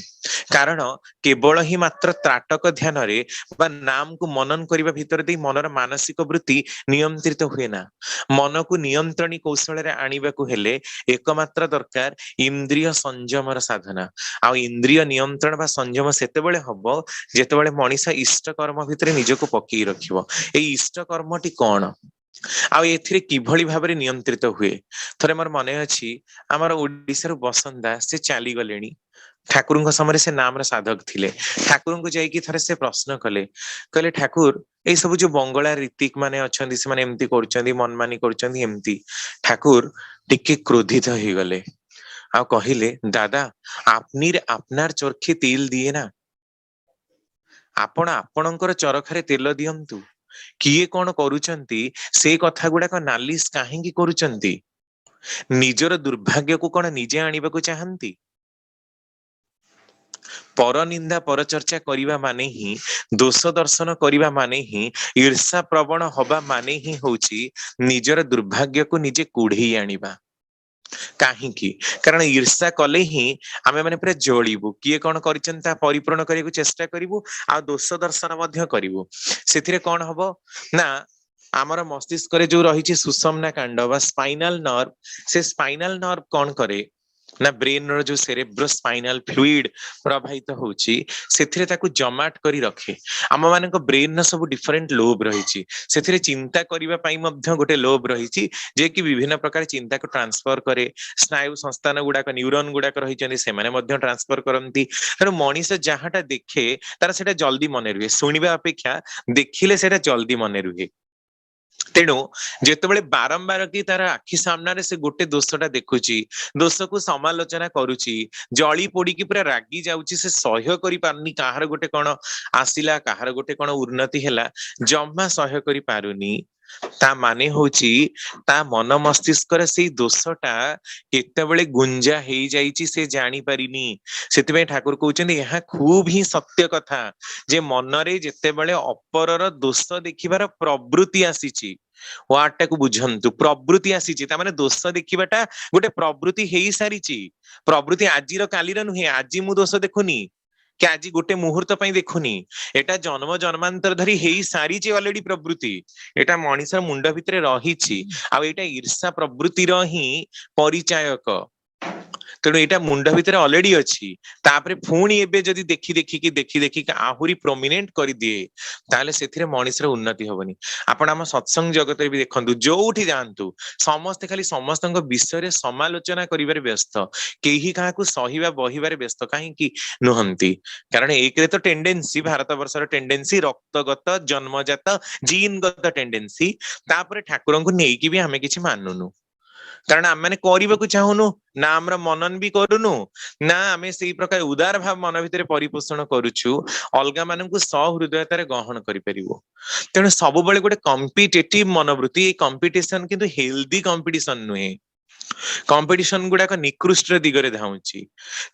କାରଣ କେବଳ ହିଁ ମାତ୍ର ତ୍ରାଟକ ଧ୍ୟାନରେ ବା ନାମକୁ ମନନ କରିବା ଭିତରେ ଦେଇ ମନର ମାନସିକ ବୃତ୍ତି ନିୟନ୍ତ୍ରିତ ହୁଏ ନା। ମନକୁ ନିୟନ୍ତ୍ରଣୀ କୌଶଳରେ ଆଣିବାକୁ ହେଲେ ଏକମାତ୍ର ଦରକାର ଇନ୍ଦ୍ରିୟ ସଂଯମର ସାଧନା। ଆଉ ଇନ୍ଦ୍ରିୟ ନିୟନ୍ତ୍ରଣ ବା ସଂଯମ ସେତେବେଳେ ହବ ଯେତେବେଳେ ମଣିଷ ଇଷ୍ଟ କର୍ମ ଭିତରେ ନିଜକୁ ପକେଇ ରଖିବ। ଏଇ ଇଷ୍ଟ କର୍ମଟି କଣ, ଆଉ ଏଥିରେ କିଭଳି ଭାବରେ ନିୟନ୍ତ୍ରିତ ହୁଏ? ଥରେ ମୋର ମନେ ଅଛି, ଆମର ଓଡିଶାରୁ ବସନ୍ତ ଦାସ ସେ ଚାଲିଗଲେଣି। ଠାକୁରଙ୍କ ସମୟରେ ସେ ନାମର ସାଧକ ଥିଲେ। ଠାକୁରଙ୍କୁ ଯାଇକି ଥରେ ସେ ପ୍ରଶ୍ନ କଲେ, କହିଲେ ଠାକୁର ଏଇ ସବୁ ଯୋଉ ବଙ୍ଗଳା ରୀତିକ ମାନେ ଅଛନ୍ତି, ସେମାନେ ଏମିତି କରୁଛନ୍ତି, ମନମାନି କରୁଛନ୍ତି ଏମିତି। ଠାକୁର ଟିକେ କ୍ରୋଧିତ ହେଇଗଲେ, ଆଉ କହିଲେ ଦାଦା ଆପନିର ଆପନାର ଚରଖେ ତେଲ ଦିଏ ନା, ଆପଣ ଆପଣଙ୍କର ଚରଖାରେ ତେଲ ଦିଅନ୍ତୁ। କିଏ କଣ କରୁଛନ୍ତି ସେ କଥା ଗୁଡାକ ନାଲିଶ କାହିଁକି କରୁଛନ୍ତି? ନିଜର ଦୁର୍ଭାଗ୍ୟକୁ କଣ ନିଜେ ଆଣିବାକୁ ଚାହାନ୍ତି? ପରନିନ୍ଦା ପରଚର୍ଚ୍ଚା କରିବା ମାନେ ହିଁ, ଦୋଷ ଦର୍ଶନ କରିବା ମାନେ ହିଁ, ଈର୍ଷା ପ୍ରବଣ ହବା ମାନେ ହିଁ ହଉଛି ନିଜର ଦୁର୍ଭାଗ୍ୟକୁ ନିଜେ କୁଢେଇ ଆଣିବା। କାହିଁକି? କାରଣ ଈର୍ଷା କଲେ ହିଁ ଆମେ ମାନେ ପୁରା ଜଳିବୁ, କିଏ କଣ କରିଛନ୍ତି ତା ପରିପୂରଣ କରିବାକୁ ଚେଷ୍ଟା କରିବୁ, ଆଉ ଦୋଷ ଦର୍ଶନ ମଧ୍ୟ କରିବୁ। ସେଥିରେ କଣ ହବ ନା, ଆମର ମସ୍ତିଷ୍କରେ ଯୋଉ ରହିଛି ସୁଷମନା କାଣ୍ଡ ବା ସ୍ପାଇନାଲ ନର୍ଭ, ସେ ସ୍ପାଇନାଲ ନର୍ଭ କଣ କରେ ନା, ବ୍ରେନ ର ଯୋଉ ସେରେବ୍ରୋ ସ୍ପାଇନାଲ ଫ୍ଲୁଇଡ ପ୍ରବାହିତ ହଉଛି, ସେଥିରେ ତାକୁ ଜମାଟ କରି ରଖେ। ଆମ ମାନଙ୍କ ବ୍ରେନ ର ସବୁ ଡିଫରେଣ୍ଟ ଲୋବ ରହିଛି, ସେଥିରେ ଚିନ୍ତା କରିବା ପାଇଁ ମଧ୍ୟ ଗୋଟେ ଲୋବ ରହିଛି, ଯେ କି ବିଭିନ୍ନ ପ୍ରକାର ଚିନ୍ତାକୁ ଟ୍ରାନ୍ସଫର କରେ। ସ୍ନାୟୁ ସଂସ୍ଥାନ ଗୁଡାକ, ନ୍ୟୁରନ ଗୁଡାକ ରହିଛନ୍ତି, ସେମାନେ ମଧ୍ୟ ଟ୍ରାନ୍ସଫର କରନ୍ତି। ତେଣୁ ମଣିଷ ଯାହାଟା ଦେଖେ ତାର ସେଇଟା ଜଲ୍ଦି ମନେ ରୁହେ, ଶୁଣିବା ଅପେକ୍ଷା ଦେଖିଲେ ସେଇଟା ଜଲ୍ଦି ମନେ ରୁହେ। ତେଣୁ ଯେତେବେଳେ ବାରମ୍ବାର କି ତାର ଆଖି ସାମ୍ନାରେ ସେ ଗୋଟେ ଦୋଷଟା ଦେଖୁଛି, ଦୋଷକୁ ସମାଲୋଚନା କରୁଛି, ଜଳି ପୋଡିକି ପୁରା ରାଗି ଯାଉଛି, ସେ ସହ୍ୟ କରିପାରୁନି କାହାର ଗୋଟେ କଣ ଆସିଲା, କାହାର ଗୋଟେ କଣ ଉନ୍ନତି ହେଲା, ଜମା ସହ୍ୟ କରିପାରୁନି, ତା ମାନେ ହଉଛି ତା ମନ ମସ୍ତିଷ୍କରେ ସେଇ ଦୋଷଟା କେତେବେଳେ ଗୁଞ୍ଜା ହେଇଯାଇଛି ସେ ଜାଣିପାରିନି। ସେଥିପାଇଁ ଠାକୁର କହୁଛନ୍ତି ଏହା ଖୁବ ହିଁ ସତ୍ୟ କଥା, ଯେ ମନରେ ଯେତେବେଳେ ଅପରର ଦୋଷ ଦେଖିବାର ପ୍ରବୃତ୍ତି ଆସିଛି, ୱାର୍ଡ ଟାକୁ ବୁଝନ୍ତୁ, ପ୍ରବୃତ୍ତି ଆସିଛି, ତା ମାନେ ଦୋଷ ଦେଖିବାଟା ଗୋଟେ ପ୍ରବୃତ୍ତି ହେଇସାରିଛି। ପ୍ରବୃତ୍ତି ଆଜିର କାଲିର ନୁହେଁ, ଆଜି ମୁଁ ଦୋଷ ଦେଖୁନି କି ଆଜି ଗୋଟେ ମୁହୂର୍ତ୍ତ ପାଇଁ ଦେଖୁନି, ଏଟା ଜନ୍ମ ଜନ୍ମାନ୍ତର ଧରି ହେଇ ସାରିଛି ଅଲରେଡି ପ୍ରବୃତ୍ତି। ଏଟା ମଣିଷ ମୁଣ୍ଡ ଭିତରେ ରହିଛି, ଆଉ ଏଇଟା ଈର୍ଷା ପ୍ରବୃତ୍ତିର ହିଁ ପରିଚାୟକ। तेणु एटा मुंड भितर ऑलरेडी अछि तापरे पुणी एबे जदी देखि देखि आहुरी प्रोमिनेंट कर दिए ताले सेथिरे मनुष्यर उन्नति होबनी। आपण हम सत्संग जगत रे भी देखंतु जोठी जानतु समस्त खाली समस्तक विषय रे समालोचना करिबार व्यस्त केही काहाकू सहिबा बहिबार व्यस्त काहे कि नुहंती कारण एक रे तो टेंडेंसी भारत वर्षर टेंडेंसी रक्तगत जन्मजात जीनगत टेंडेंसी तापरे ठाकुरन को नेई कि भी हमें किछि मानुनु कारण आम मैंने करने चाहूनु ना आम मनन भी करूनु ना आम से प्रकार उदार भाव मन भितर परिपोषण करुछु अलगा मानू सहृदयतार ग्रहण करिपरिबो। तेणु सब बेले गोटे कॉम्पिटिटिव मनोवृत्ति कंपटीशन किंतु हेल्दी कंपटीशन नुहे कंपटीशन गुड़ाक निकृष्ट दिगरे धाउची।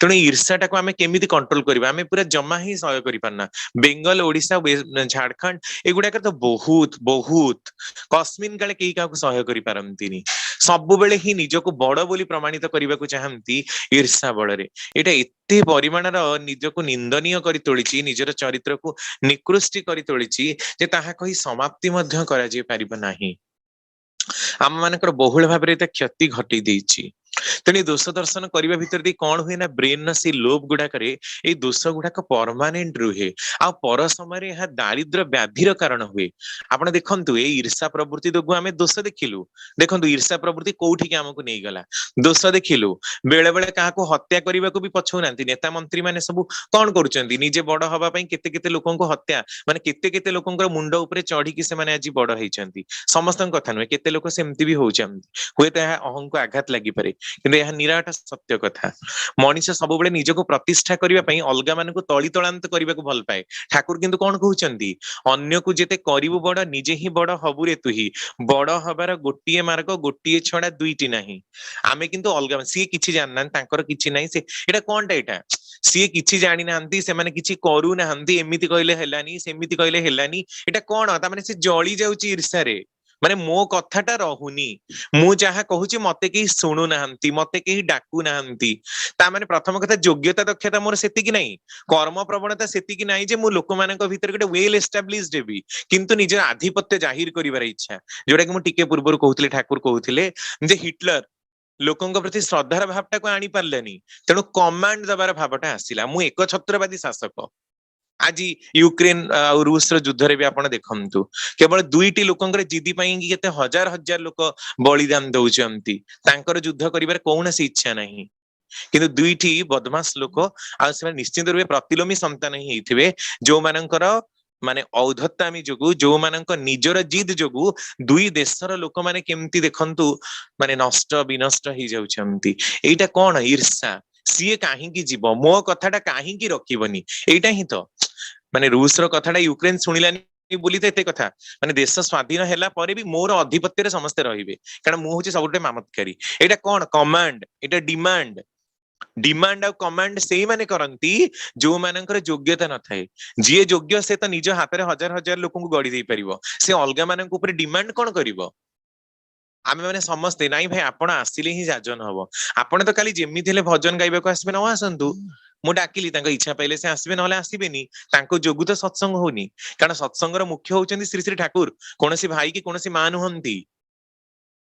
तेणु ईर्षा को आमे केमिति कंट्रोल करबा आमे पूरा जमा ही सहय करि पारना। बेंगल ओडिशा झारखंड एगुड़ाक तो बहुत बहुत कस्मिन काले केही काहू सहय करि पारंतिनी सबु बेले ही निजको बड़ बोली प्रमाणित करने को चाहती ईर्षा बଳରେ एटा एते परिमाणर निजको निंदनीय करि तोलिछि निजर चरित्र को निकृष्टि करि तोलिछि जे ताहा कहि समाप्ति मध्य करा जे परिबो नाही। आम मानकर बहुल भाव में क्षति घटी देछि। तेणु दोष दर्शन करने भितर दी कौन हुए ना ब्रेन से लोभ गुड़ाक दोष गुड़ाक परमानेंट रुहे आ पर समय यह दारिद्र व्याधिर कारण हुए। आपण देखंतु ए ईर्षा प्रवृत्ति दोगु आमे दोष देखिलु देखंतु ईर्षा प्रवृत्ति कोठी के हमको नहीं गला दोष देखिलु बेले बेले काहाको हत्या करने को भी पछौ नांती नेता मंत्री माने सब कौन करूचंदी निजे बड़ हवा पई केते केते लोकन को हत्या माने केते केते लोकन मुंड ऊपर चढ़ी कि से माने आज बड़ होइचंती समस्त कथा नुहे केते लोक सेमती भी होउचंती हुए तो अहं को आघात लागि पारे किंतु यह निराट सत्य कथा। मनीष सब बेले निजको प्रतिष्ठा करबा पई अलगा मानकु तळी तळांत करबा को भल पाए ठाकुर किंतु कोन कहउचंदी अन्य को जेते करिवु बड़ निजे ही बड़ हबु रे तुही बड़ हबार गोटिए मार्ग गोटिए छडा दुईटी नाही। आमे किंतु अलगा सी किछि जानना तांकर किछि नाही से एटा कोनटा एटा सी किछि जानि नांती से माने किछि करू नांती एमिति कहले हेलानी सेमिति कहले हेलानी एटा कोन ता माने से जळी जाउची ईर्षा रे माने मो कथाटा रहुनी मु जहा कहूची मते केही सुनु नाहंती मते केही डाकू नाहंती ता माने प्रथम कथा योग्यता दक्षता मोर सेति कि नाही कर्म प्रवणता सेति कि नाही जे मु लोक मानक भीतर गोटे वेल एस्टाब्लिश्ड हेबी किंतु निज आधिपत्य जाहिर करिवार इच्छा जोटा कि मु टिके पूर्व कहूतले ठाकुर कहूतले जे हिटलर लोकंक प्रति श्रद्धार भावटा को आनी पारलेनी तेणु कमांड दबार भावटा आसिला मु एक छत्रवादी शासक। आज यूक्रेन रूस युद्ध रे भी आपण देखंतु केवल दुईटी लोकंकर जिदी पई कि केते हजार हजार लोक बलिदान दउचंती तांकर युद्ध करिवार कोनोसी इच्छा नाही किंतु दुईटी बदमाश लोक आ से निश्चित रूपे प्रतिलोमी संतान ही हेथिबे जो मानकर माने औद्धतामी जोगु जो मानक निजर जिद जोगु दुई देशर लोक माने केमती देखंतु माने नष्ट विनष्ट ही जाउचंती एटा कोन ईर्षा सीए काहींकी जीव मो कथाटा काहींकी रखिबनी एटा ही तो माने रूस रो कथाटा यूक्रेन सुनिलानी बोली तो एते कथा माने देश स्वाधीन हैला परे भी मोर अधिपत्य रे समस्ते रहिबे कारण मु होची सबुटे मामतकारी एटा कोन कमांड एटा डिमांड डिमांड और कमांड से माने करंती जो मानकर योग्यता न थाए जी योग्य से तो निज हाथ रे हजार हजार लोक को गड़ी दे परिबो से अलगा मानक ऊपर डिमांड कोन करिवो आमे माने समस्ते नाई भाई आपण आसिले ही जाजन हबो आपण तो खाली जेमिति हेले भजन गाइबा को आसबे न आसंतु मु डाकिली तांको इच्छा पाइले से आसबे नले आसीबेनी तांको जोगु तो सत्संग होनी कारण सत्संगर मुख्य होचंदी श्री श्री ठाकुर कोनसी भाई की कोनसी मान हुंती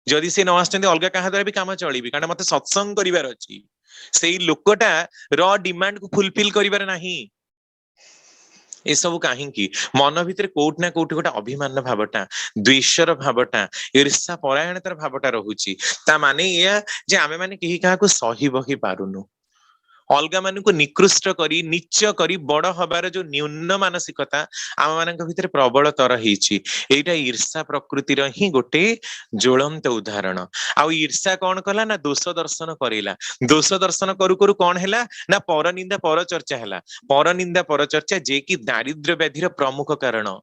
जदि से न आछंती अलगा कहा द्वारा भी काम चलीबी कारण मते सत्संग करिवार अछि सेई लोकटा र डिमांड को फुलफिल करिवार नाही ए सब काहींकी मन भितर कोट ना कोट गोटा अभिमान भावटा द्वेषर भावटा ईर्षा परायणतार भावटा रहुची ता माने या जे आमे माने केही काहा को सही बही पारुनु अलगा मानक निकृष्ट करी नीच करी बड़ हबार जो न्यून मानसिकता आम मान भीतर प्रबलतर होती एटा ईर्षा प्रकृतिर ही गोटे ज्वलंत उदाहरण। आ ईर्षा कौन कला ना दोष दर्शन करेला दोष दर्शन करू करू कौन है ना पर निंदा पर चर्चा है पर निंदा पर चर्चा जे कि दारिद्र्य व्याधिर प्रमुख कारण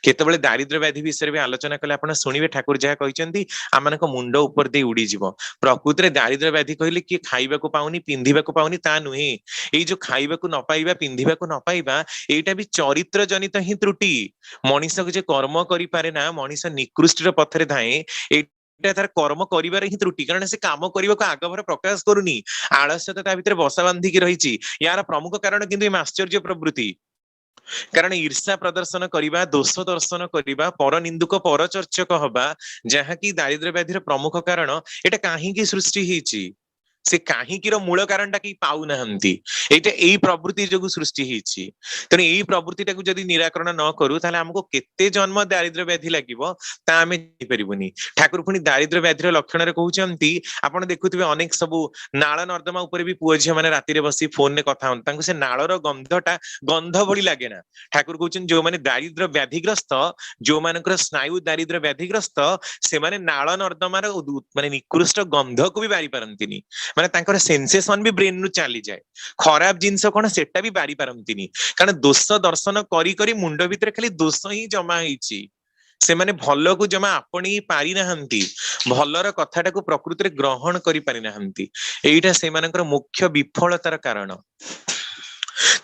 केतबेले दारिद्र्य व्याधि विषय में आलोचना कले आपण सुनिबे ठाकुर जहा कहचंदी आमानक मुंड ऊपर दे उड़ी जीवो प्रकृति रे दारिद्र्य व्याधि कहले कि खाइबा को पाउनी पिंधिबा को पाउनी ता नुहे ए जो खाइबा को न पाइबा पिंधिबा को न पाइबा एटा भी चरित्र जनित ही त्रुटि मनीष जे कर्म करि पारे ना मनीष निकृष्ट पथरे धाए तार कर्म करिवार ही त्रुटि कारण से काम करने को आगभर प्रकाश करूनी आलस्य ता भीतर बसा बांधिकी रही यार प्रमुख कारण किंतु आश्चर्य प्रवृत्ति कारण ईर्षा प्रदर्शन करवा दोष दर्शन करवा पर निंदुक पर चर्चक हवा जहाँकि दारिद्र्य व्याधिर प्रमुख कारण एटा काहींकी सृष्टि होईची से काहींकीर मूल कारणटा कि पाउनाहांती एटा एई प्रवृत्ति जोगु सृष्टि ହେଇଛି ତେଣୁ ଏଇ ପ୍ରବୃତ୍ତିଟାକୁ ଯଦି ନିରାକରଣ ନ କରୁ ତାହେଲେ ଆମକୁ କେତେ ଜନ୍ମ ଦାରିଦ୍ର୍ୟ ବ୍ୟାଧି ଲାଗିବ ତା ଆମେ ଜାଣିପାରିବୁନି। ଠାକୁର ପୁଣି ଦାରିଦ୍ର୍ୟ ବ୍ୟାଧିର ଲକ୍ଷଣରେ କହୁଛନ୍ତି ଆପଣ ଦେଖୁଥିବେ ଅନେକ ସବୁ ନାଳ ନର୍ଦ୍ଦମା ଉପରେ ବି ପୁଅ ଝିଅ ମାନେ ରାତିରେ ବସି ଫୋନରେ କଥା ହୁଅନ୍ତି ତାଙ୍କୁ ସେ ନାଳର ଗନ୍ଧଟା ଗନ୍ଧ ଭଳି ଲାଗେ ନା। ଠାକୁର କହୁଛନ୍ତି ଯୋଉମାନେ ଦାରିଦ୍ର୍ୟ ବ୍ୟାଧିଗ୍ରସ୍ତ ଯୋଉମାନଙ୍କର ସ୍ନାୟୁ ଦାରିଦ୍ର୍ୟ ବ୍ୟାଧିଗ୍ରସ୍ତ ସେମାନେ ନାଳ ନର୍ଦ୍ଦମାର ମାନେ ନିକୃଷ୍ଟ ଗନ୍ଧକୁ ବି ବାରି ପାରନ୍ତିନି। ମାନେ ତାଙ୍କର ସେନ୍ସେସନ ବି ବ୍ରେନ ରୁ ଚାଲିଯାଏ। ଖରାପ ଜିନିଷ କଣ ସେଟା ବି ବାରି ପାରନ୍ତିନି କାରଣ ଦୋଷ ଦର୍ଶନ କରି କରି ମୁଣ୍ଡ ଭିତରେ ଖାଲି ଦୋଷ ହିଁ ଜମା ହେଇଛି। ସେମାନେ ଭଲକୁ ଜମା ଆପଣେଇ ପାରିନାହାନ୍ତି ଭଲର କଥାଟାକୁ ପ୍ରକୃତିରେ ଗ୍ରହଣ କରି ପାରିନାହାନ୍ତି। ଏଇଟା ସେମାନଙ୍କର ମୁଖ୍ୟ ବିଫଳତାର କାରଣ।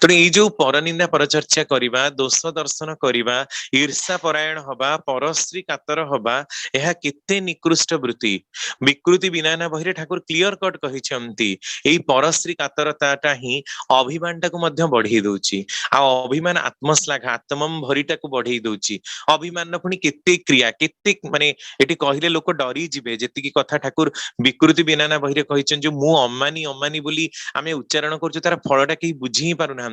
ତେଣୁ ଏଇ ଯୋଉ ପରନିନ୍ଦା ପରଚର୍ଚ୍ଚା କରିବା ଦୋଷ ଦର୍ଶନ କରିବା ଈର୍ଷା ପରାୟଣ ହବା ପରଶ୍ରୀ କାତର ହବା ଏହା କେତେ ନିକୃଷ୍ଟ ବୃତ୍ତି। ବିକୃତି ବିନାନା ବହିରେ ଠାକୁର କ୍ଲିୟର କଟ କହିଛନ୍ତି ଏଇ ପରଶ୍ରୀ କାତରତାଟା ହିଁ ଅଭିମାନଟାକୁ ମଧ୍ୟ ବଢେଇ ଦଉଛି। ଆଉ ଅଭିମାନ ଆତ୍ମଶ୍ଳାଘ ଆତ୍ମମ ଭରିଟାକୁ ବଢେଇ ଦଉଛି। ଅଭିମାନର ପୁଣି କେତେ କ୍ରିୟା କେତେ ମାନେ ଏଠି କହିଲେ ଲୋକ ଡରିଯିବେ ଯେତିକି କଥା ଠାକୁର ବିକୃତି ବିନାନା ବହିରେ କହିଛନ୍ତି ଯୋଉ ମୁଁ ଅମାନି ଅମାନି ବୋଲି ଆମେ ଉଚ୍ଚାରଣ କରୁଛୁ ତାର ଫଳଟା କେହି ବୁଝି ହିଁ ପାରୁନାହାନ୍ତି।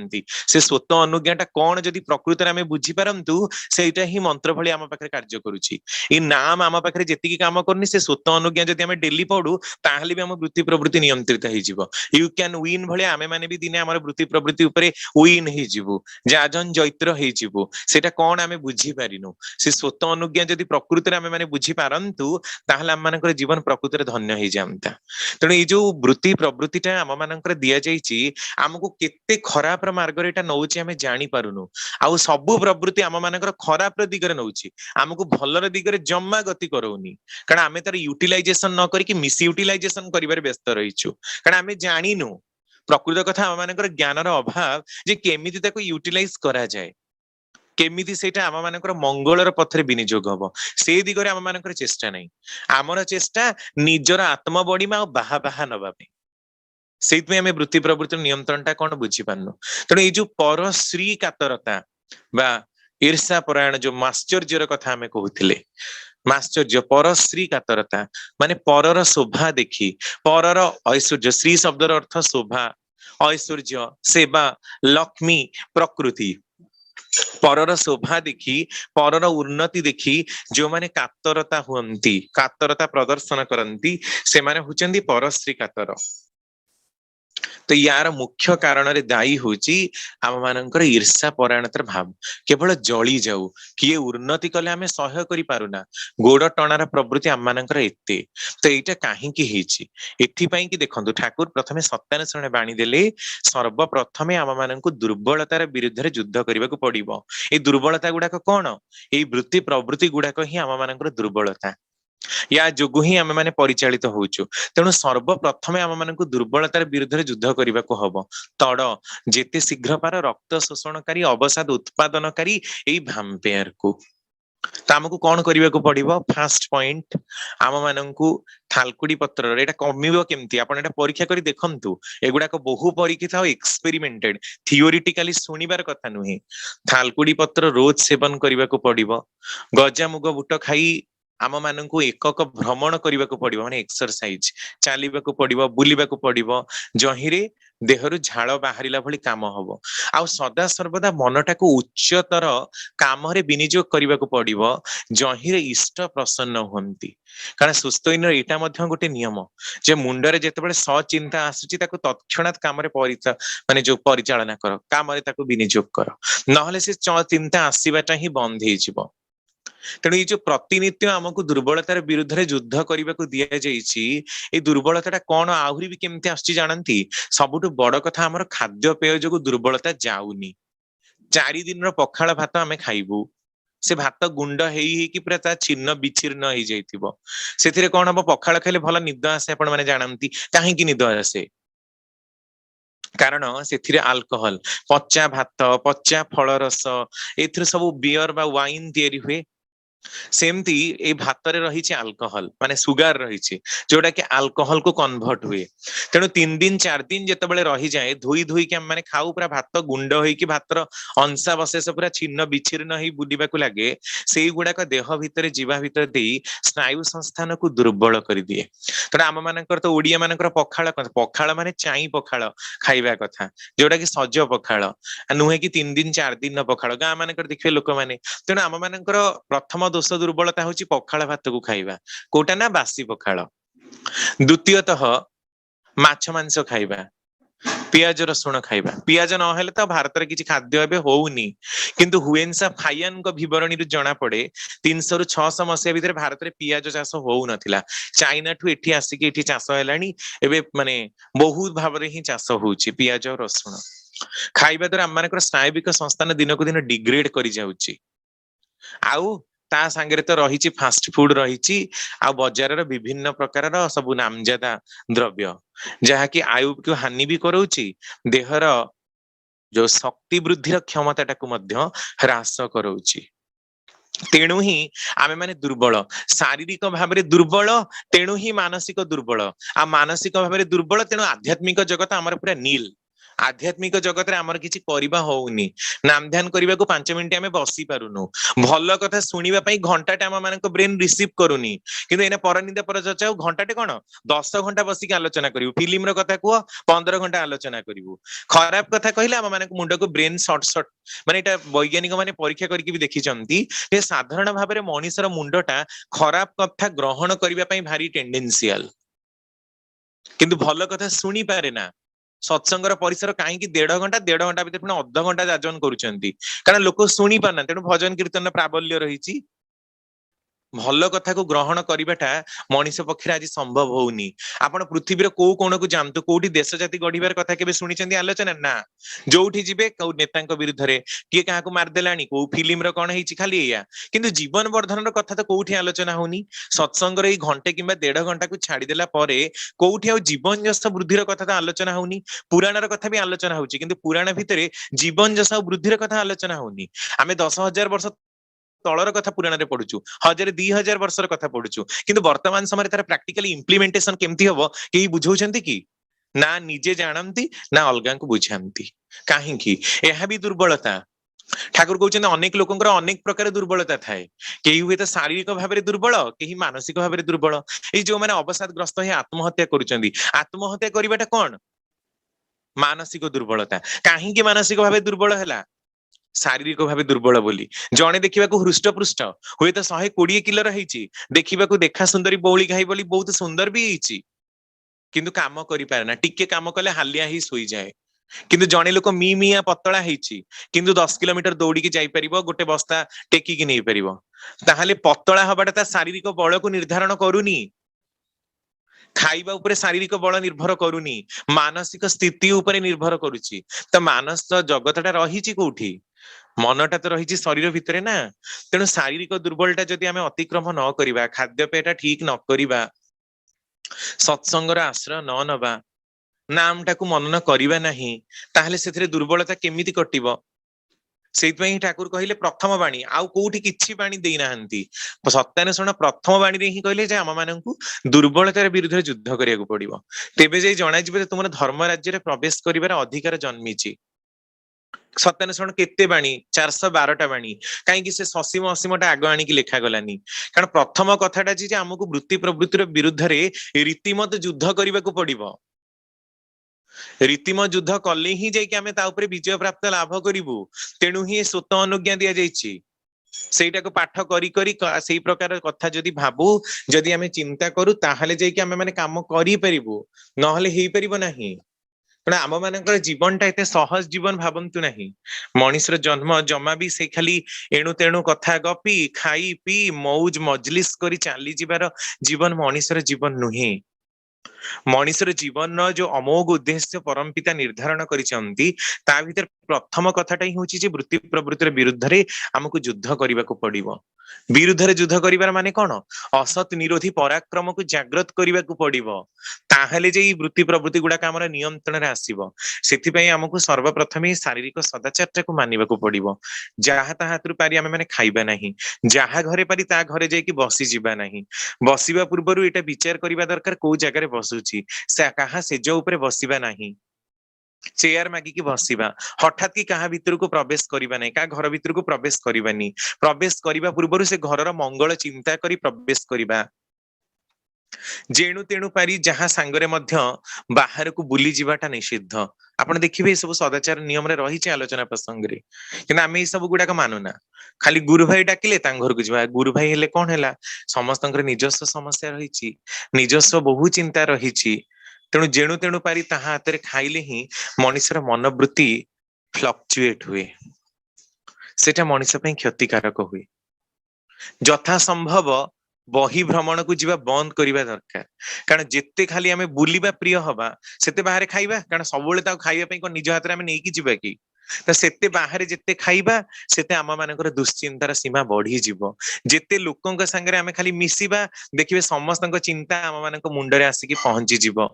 ସେ ସ୍ୱତ ଅନୁଜ୍ଞାଟା କଣ ଯଦି ପ୍ରକୃତରେ ଆମେ ବୁଝିପାରନ୍ତୁ ସେଇଟା ହିଁ ମନ୍ତ୍ର ଭଳି ଆମ ପାଖରେ କାର୍ଯ୍ୟ କରୁଛି। ଏଇ ନାମ ଆମ ପାଖରେ ଯେତିକି କାମ କରୁନି ସେ ସ୍ୱତ ଅନୁଜ୍ଞା ଯଦି ଆମେ ଡେଲି ପଢୁ ତାହେଲେ ବି ଆମ ବୃତ୍ତି ପ୍ରବୃତ୍ତି ନିୟନ୍ତ୍ରିତ ହେଇଯିବ। ୟୁ କ୍ୟାନ ୱିନ୍ ଭଳିଆ ଆମେ ମାନେ ବି ଦିନେ ଆମର ବୃତ୍ତି ପ୍ରବୃତ୍ତି ଉପରେ ୱିନ୍ ହେଇଯିବୁ ଯାଜନ ଜୈତ୍ର ହେଇଯିବୁ। ସେଇଟା କଣ ଆମେ ବୁଝିପାରିନୁ। ସେ ସ୍ୱତ ଅନୁଜ୍ଞା ଯଦି ପ୍ରକୃତରେ ଆମେ ମାନେ ବୁଝିପାରନ୍ତୁ ତାହେଲେ ଆମ ମାନଙ୍କର ଜୀବନ ପ୍ରକୃତରେ ଧନ୍ୟ ହେଇଯାଆନ୍ତା। ତେଣୁ ଏଇ ଯୋଉ ବୃତ୍ତି ପ୍ରବୃତ୍ତିଟା ଆମ ମାନଙ୍କର ଦିଆଯାଇଛି ଆମକୁ କେତେ ଖରାପର ମାର୍ଗରେ ଏଇଟା ନଉଛି ଆମେ ଜାଣିପାରୁନୁ। ଆଉ ସବୁ ପ୍ରବୃତ୍ତି ଆମ ମାନଙ୍କର ଖରାପର ଦିଗରେ ନଉଛି ଆମକୁ ଭଲର ଦିଗରେ ଜମା ଗତି କରଉନି। କାରଣ ଆମେ ତାର ୟୁଟିଲାଇଜେସନ ନ କରିକି ମିସ ୟୁଟିଲାଇଜେସନ କରିବାରେ ବ୍ୟସ୍ତ ରହିଛୁ। କାରଣ ଆମେ ଜାଣିନୁ ପ୍ରକୃତ କଥା ଆମ ମାନଙ୍କର ଜ୍ଞାନର ଅଭାବ ଯେ କେମିତି ତାକୁ ୟୁଟିଲାଇଜ କରାଯାଏ କେମିତି ସେଇଟା ଆମ ମାନଙ୍କର ମଙ୍ଗଳର ପଥରେ ବିନିଯୋଗ ହବ ସେଇ ଦିଗରେ ଆମ ମାନଙ୍କର ଚେଷ୍ଟା ନାହିଁ। ଆମର ଚେଷ୍ଟା ନିଜର ଆତ୍ମ ବଢିମା ଆଉ ବାହା ବାହା ନବା ପାଇଁ। ସେଇଥିପାଇଁ ଆମେ ବୃତ୍ତି ପ୍ରବୃତ୍ତିର ନିୟନ୍ତ୍ରଣଟା କଣ ବୁଝିପାରୁନୁ। ତେଣୁ ଏଇ ଯୋଉ ପରଶ୍ରୀ କାତରତା ବା ଈର୍ଷା ପରାୟଣ ଯୋଉ ମାଶ୍ଚର୍ଯ୍ୟର କଥା ଆମେ କହୁଥିଲେ ମାଶ୍ଚର୍ଯ୍ୟ ପରଶ୍ରୀ କାତରତା ମାନେ ପରର ଶୋଭା ଦେଖି ପରର ଐଶ୍ୱର୍ଯ୍ୟ ଶ୍ରୀ ଶବ୍ଦର ଅର୍ଥ ଶୋଭା ଐଶ୍ୱର୍ଯ୍ୟ ସେବା ଲକ୍ଷ୍ମୀ ପ୍ରକୃତି ପରର ଶୋଭା ଦେଖି ପରର ଉନ୍ନତି ଦେଖି ଯୋଉମାନେ କାତରତା ହୁଅନ୍ତି କାତରତା ପ୍ରଦର୍ଶନ କରନ୍ତି ସେମାନେ ହଉଛନ୍ତି ପରଶ୍ରୀ କାତର। ତ ୟାର ମୁଖ୍ୟ କାରଣରେ ଦାୟୀ ହଉଛି ଆମ ମାନଙ୍କର ଈର୍ଷା ପରାୟଣତାର ଭାବ କେବଳ ଜଳି ଯାଉ କିଏ ଉନ୍ନତି କଲେ ଆମେ ସହ୍ୟ କରିପାରୁନା ଗୋଡ ଟଣାର ପ୍ରବୃତ୍ତି ଆମ ମାନଙ୍କର ଏତେ। ତ ଏଇଟା କାହିଁକି ହେଇଛି ଏଥିପାଇଁ କି ଦେଖନ୍ତୁ ଠାକୁର ପ୍ରଥମେ ସତ୍ୟାନ୍ୱେଷଣରେ ବାଣୀ ଦେଲେ ସର୍ବପ୍ରଥମେ ଆମ ମାନଙ୍କୁ ଦୁର୍ବଳତାର ବିରୁଦ୍ଧରେ ଯୁଦ୍ଧ କରିବାକୁ ପଡିବ। ଏଇ ଦୁର୍ବଳତା ଗୁଡାକ କଣ ଏଇ ବୃତ୍ତି ପ୍ରବୃତ୍ତି ଗୁଡାକ ହିଁ ଆମ ମାନଙ୍କର ଦୁର୍ବଳତା। ୟା ଯୋଗୁ ହିଁ ଆମେ ମାନେ ପରିଚାଳିତ ହଉଛୁ। ତେଣୁ ସର୍ବପ୍ରଥମେ ଆମ ମାନଙ୍କୁ ଦୁର୍ବଳତାର ବିରୁଦ୍ଧରେ ଯୁଦ୍ଧ କରିବାକୁ ହବ। ତଡ ଯେତେ ଶୀଘ୍ର ପାର ରକ୍ତ ଶୋଷଣକାରୀ ଅବସାଦ ଉତ୍ପାଦନକାରୀ ଏଇ ଭାମ୍ପେୟାରକୁ। ତ ଆମକୁ କଣ କରିବାକୁ ପଡିବ ଫାର୍ଷ୍ଟ ପଏଣ୍ଟ ଆମ ମାନଙ୍କୁ ଥାଲକୁଡି ପତ୍ରର ଏଇଟା କମିବ କେମିତି ଆପଣ ଏଇଟା ପରୀକ୍ଷା କରି ଦେଖନ୍ତୁ। ଏଗୁଡାକ ବହୁ ପରୀକ୍ଷିତ ଆଉ ଏକ୍ସପେରିମେଣ୍ଟେଡ ଥିଓରିଟିକାଲି ଶୁଣିବାର କଥା ନୁହେଁ। ଥାଲକୁଡି ପତ୍ର ରୋଜ ସେବନ କରିବାକୁ ପଡିବ। ଗଜାମୁଗ ବୁଟ ଖାଇ ଆମ ମାନଙ୍କୁ ଏକକ ଭ୍ରମଣ କରିବାକୁ ପଡିବ ମାନେ ଏକ୍ସରସାଇଜ ଚାଲିବାକୁ ପଡିବ ବୁଲିବାକୁ ପଡିବ ଯହିଁରେ ଦେହରୁ ଝାଳ ବାହାରିଲା ଭଳି କାମ ହବ। ଆଉ ସଦା ସର୍ବଦା ମନଟାକୁ ଉଚ୍ଚତର କାମରେ ବିନିଯୋଗ କରିବାକୁ ପଡିବ ଯହିଁରେ ଇଷ୍ଟ ପ୍ରସନ୍ନ ହୁଅନ୍ତି। କାରଣ ସୁସ୍ଥଇନର ଏଇଟା ମଧ୍ୟ ଗୋଟେ ନିୟମ ଯେ ମୁଣ୍ଡରେ ଯେତେବେଳେ ସଚିନ୍ତା ଆସୁଛି ତାକୁ ତৎକ୍ଷଣାତ କାମରେ ମାନେ ଯୋଉ ପରିଚାଳନା କର କାମରେ ତାକୁ ବିନିଯୋଗ କର ନହେଲେ ସେ ଚିନ୍ତା ଆସିବାଟା ହିଁ ବନ୍ଦ ହେଇଯିବ। ତେଣୁ ଏଇ ଯୋଉ ପ୍ରତିନିତ୍ୟ ଆମକୁ ଦୁର୍ବଳତାର ବିରୁଦ୍ଧରେ ଯୁଦ୍ଧ କରିବାକୁ ଦିଆଯାଇଛି ଏଇ ଦୁର୍ବଳତାଟା କଣ ଆହୁରି ବି କେମିତି ଆସୁଛି ଜାଣନ୍ତି ସବୁଠୁ ବଡ କଥା ଆମର ଖାଦ୍ୟପେୟ ଯୋଗୁ ଦୁର୍ବଳତା ଯାଉନି। 4 ଦିନର ପଖାଳ ଭାତ ଆମେ ଖାଇବୁ ସେ ଭାତ ଗୁଣ୍ଡ ହେଇ ହେଇକି ପୁରା ତା ଛିନ୍ନ ବିଚ୍ଛିନ୍ନ ହେଇଯାଇଥିବ। ସେଥିରେ କଣ ହବ ପଖାଳ ଖାଇଲେ ଭଲ ନିଦ ଆସେ ଆପଣ ମାନେ ଜାଣନ୍ତି କାହିଁକି ନିଦ ଆସେ କାରଣ ସେଥିରେ ଆଲକୋହଲ ପଚା ଭାତ ପଚା ଫଳ ରସ ଏଥିରେ ସବୁ ବିୟର ବା ୱାଇନ ତିଆରି ହୁଏ। सेमती ए भातरे रही अल्कोहल माने सुगार रही जोटा कि अल्कोहल को कन्वर्ट हुए तेणु 3 दिन 4 दिन जिते रही जाए धोई धोई कि माने खाऊ पूरा भात गुंड होइकी भातर अंशा बशेष पूरा छिन्न विच्छिन्न ही बुलिबाकू लागे से गुड़ाक देह भितर जीवा भितर दे स्नायु संस्थान को दुर्बल कर दिए। तेणु आम मानकर तो ओडिया मानकर पखाल पखाल माने चाई पखाल खाइबा कथा जोटा कि सज पखाल नुहे कि 3 दिन 4 दिन पखाल गाँ मानकर देखिए लोक मैंने तेणु आम मानकर प्रथम दोष दुर्बलता हूँ पखाल भात को खाइबा कोटा ना बासी पखाल। द्वितीयतः माछ मांस खाइबा पियाज रसुण खाइबा पियाज नहेले तो भारत किसी खाद्य एबे होउनी किंतु हुएन्सा फाइयान को विवरणी जना पड़े 300 रु 600 मसीहा भितर भारत में पियाज चाष हो नथिला चाइना ठू एठी आसिक एठी चाष हेलानी एबे माने बहुत भाव ही चाष होउची पियाज और रसुण खाइबा द्वारा आम मानकर स्नायविक संस्थान दिन को दिन डिग्रेड करी जाउची आउ ता सांगरे तो रही फास्ट फूड रही आ बजार विभिन्न प्रकार सब नामजादा द्रव्य जहाँकि आयु को हानि भी कराउची देहर जो शक्ति वृद्धि क्षमता टाकू ह्रास कराउची। तेणु ही आमे माने दुर्बल शारीरिक भाव में दुर्बल तेणु ही मानसिक दुर्बल आ मानसिक भाव में दुर्बल तेणु आध्यात्मिक जगत आमर पूरा नील आध्यात्मिक जगत आमर किसी करबा होउनी नाम ध्यान करने को 5 मिनिट आमे बसी पारुनु भल कथा सुनिबा पई घंटाटे आम मानक ब्रेन रिसीव करूनी किंतु एना परनिंदा पर चर्चा घंटाटे कोन 10 घंटा बसिक आलोचना करिवु फिल्म रो कथा कुह 15 घंटा आलोचना करिवु खराब कथा कहले आम मानक मुंड को ब्रेन शॉर्ट शॉर्ट माने एटा वैज्ञानिक माने परीक्षा करके भी देखिचंती जे साधारण भाव में मनीषर मुंडटा खराब कथा ग्रहण करबा पई भारी टेंडेंशियल किंतु भल कथा सुनी पारे ना सत्संगर परिसर कहीं 1.5 घंटा भीतर पुणी अध घंटा जाजन करुछंती कारण लोक शुणी पारना तेणु भजन कीर्तन प्राबल्य रही भल कथा को ग्रहण करवाटा मनीष पक्षे आज संभव होनी आपण पृथ्वीर को कोण को जानतु कोठी देश जाति गढ़िबार कथा केबे सुनिचंती आलोचना ना जोठी जिबे को नेतांक विरुद्ध रे किए काहाकू मार देलानी को फिल्म रो कोन हेची खाली एया किंतु जीवन वर्धन रो कथा तो कोठी आलोचना होनी सत्संग रे घंटे किंबा 1.5 घंटा को छाड़ी देला परे कोठी आ जीवन जस वृद्धि रो कथा तो आलोचना होनी पुराण रो कथा भी आलोचना होची किंतु पुराण भितरे जीवन जस वृद्धि रो कथा आलोचना होनी आमे 10,000 वर्ष तलर कथा पुराण रे पढुचु 1000-2000 वर्षर कथा पढुचु किंतु वर्तमान समय तार प्रैक्टिकली इंप्लीमेंटेशन केमती हबो केही बुझौछंती कि ना निजे जानंती ना अलगा को बुझांती काहे कि एहा भी दुर्बलता ठाकुर कहते अनेक लोकंकर अनेक प्रकार दुर्बलता थाए केही हुए तो शारीरिक भाव में दुर्बल केही मानसिक भाव में दुर्बल ए जो माने अवसादग्रस्त हे आत्महत्या करूचंती आत्महत्या करिबाटा कोन मानसिक दुर्बलता काहे कि मानसिक भाव दुर्बल हैला शारीरिक भाव दुर्बल बोली जड़े देखा हृष्टपृष्ट हुए तो 120 किलो रही देखा देखा सुंदरी बौली घाई बोली बहुत सुंदर भी किंतु काम करेना टिके काम कले हालिया ही सोई जाए किंतु जड़े लोक मी मिया पतला किंतु 10 किलोमीटर दौड़ी जाई परिबो गोटे बस्ता टेकिकी नहीं परिबो ताहाले पतला हबाटा शारीरिक बल को निर्धारण करूनी खाइबा उपरे शारीरिक बल निर्भर करूनी मानसिक स्थिति उपरे निर्भर करुची तो मानस जगतटा रही कोठी मनटा तो रही शरीर भितर ना तेणु शारीरिक दुर्बलता जदि आमे अतिक्रम न करिबा खाद्यपेयटा ठीक न करिबा सत्संगर आश्रय न नबा नामटा को मनन करिबा नहीं ताहले सेथिरे दुर्बलता केमिति कटिबो सेइतपई ठाकुर कहिले प्रथम वाणी आउ कोठी किछि वाणी देई नाहंती सत्यान्वेषण प्रथम वाणी रे ही कहिले जे आम माननकु दुर्बलतार विरुद्ध युद्ध करिया पड़िबो तेबे जे जणा जिबे तुमर धर्म राज्य रे प्रवेश करिवार अधिकार जन्मिछि सत्यान्वेषण केते बाणी 412टा बाणी कहीं से ससीम असीमटा आग आनिकी लेखा गलानी कारण प्रथम कथाटा जे आमको वृत्ति प्रवृत्तिर विरुद्ध रे रीतिमत युद्ध करने को पड़िबो रीतिमत युद्ध कले ही जाइए आमे ता उपरे विजय प्राप्त लाभ करिवु तेणु ही स्वत अनुज्ञा दिया जाइछि सेटा को पाठ करी करी सेही प्रकार कथा जदि भाबु जदि आमे चिंता करू ताहाले जाइए आमे माने काम करि परिबु नहले हेई परिबो नाही आम मान जीवनटा एत सहज जीवन भावंतु नहीं मनीषर जन्म जमा भी से खाली एणु तेणु कथा गपी खाई पी मौज मजलिस करी चली जीवार जीवन मनीषर जीवन नुहे मनीषर जीवन जो अमोघ उद्देश्य परम पिता निर्धारण करिसेंती ता भीतर प्रथम कथाटा ही होची जे वृत्ति प्रवृत्तिर विरुद्ध रे हमकु युद्ध करबाको पड़िबो। विरुद्ध रे युद्ध करिवार माने कोन असत निरोधी पराक्रम को जागृत करबाको पड़िबो ताहेले जे ई वृत्ति प्रवृत्ति गुडा हमर नियंत्रण रे आसीबो। सेति पई हमकु सर्वप्रथम ही शारीरिक सदाचारटा को मानिबाको पड़िबो। जहा ता हातरु पारी हमें माने खाइबा नाही, जहा घरे पारी ता घरे जाई कि बसी जिबा नाही। बसिबा पूर्वरु एटा विचार करिबा दरकार को जगह रे बसुची से कहा सेज उपरे बसिबा नाही, चेयर मागिकी बसिबा, हठात कि कहा भितर को प्रवेश करिबा नाही, का घर भितर को प्रवेश करिबानी। प्रवेश करिबा पूर्वरु से घरर मंगल चिंता करी प्रवेश करिबा। जेणु तेणु पारी जहाँ सांगरे मध्य बाहर को बुली जीवाटा निषिद्ध। आपण देखिबे सब सदाचार नियम रे रही छे आलोचना प्रसंग रे, किना आमे ई सब गुडा का मानुना। खाली गुरु भाई डाकिले तां घर को जिबा, गुरु भाई हेले कोन हैला, समस्तंकर निजस्व समस्या रही छी, निजस्व बहु चिंता रही छी। तेणु जेणु तेणु पारी ताहा हातरे खाइले ही मनुष्यर मनोवृत्ति फ्लक्चुएट हुए, सेटा मनुष्य पई क्षतिकारक हुए। यथा संभव बही भ्रमण को जीवा बंद करिबा दरकार, कारण जेते खाली आमे बुलिबा प्रिय हबा सेते बाहर खाइबा, कारण सबुले ता खाइबा पई को निज हातरे आमे नै कि जीबा कि, त सेते बाहर जेते खाइबा सेते आमा मानकर दुश्चिंतार सीमा बढ़ी जीवो। जेते लोकंक संगे आमे खाली मिसिबा देखिबे समस्तंक चिंता आमा मानक मुंडरे आसीकी पहुंची जीवो।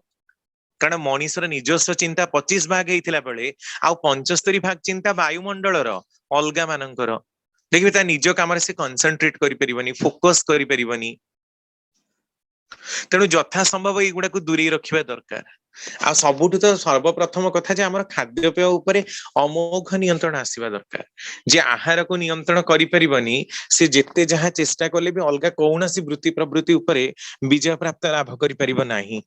कारण मनीषर निजस्व चिंता 25 भाग हेइथिला बेले आउ 75 भाग चिंता वायुमंडलर अलगा मानकर। देखिबे ता निज काम से कनसेंट्रेट करि परिबनी, फोकस करि परिबनी। तेणु यथा संभव एगुडा को दूरी रखिबा दरकार। आ सबुठु तो सर्वप्रथम कथा जे हमर खाद्यपेय उपरे अमोघ नियंत्रण आसीबा दरकार। जे आहार को नियंत्रण करि परिबनी से जेते जहा चेष्टा कले भी अलगा कौनसी वृत्ति प्रवृत्ति उपरे विजय प्राप्त लाभ करि परिबो नाही।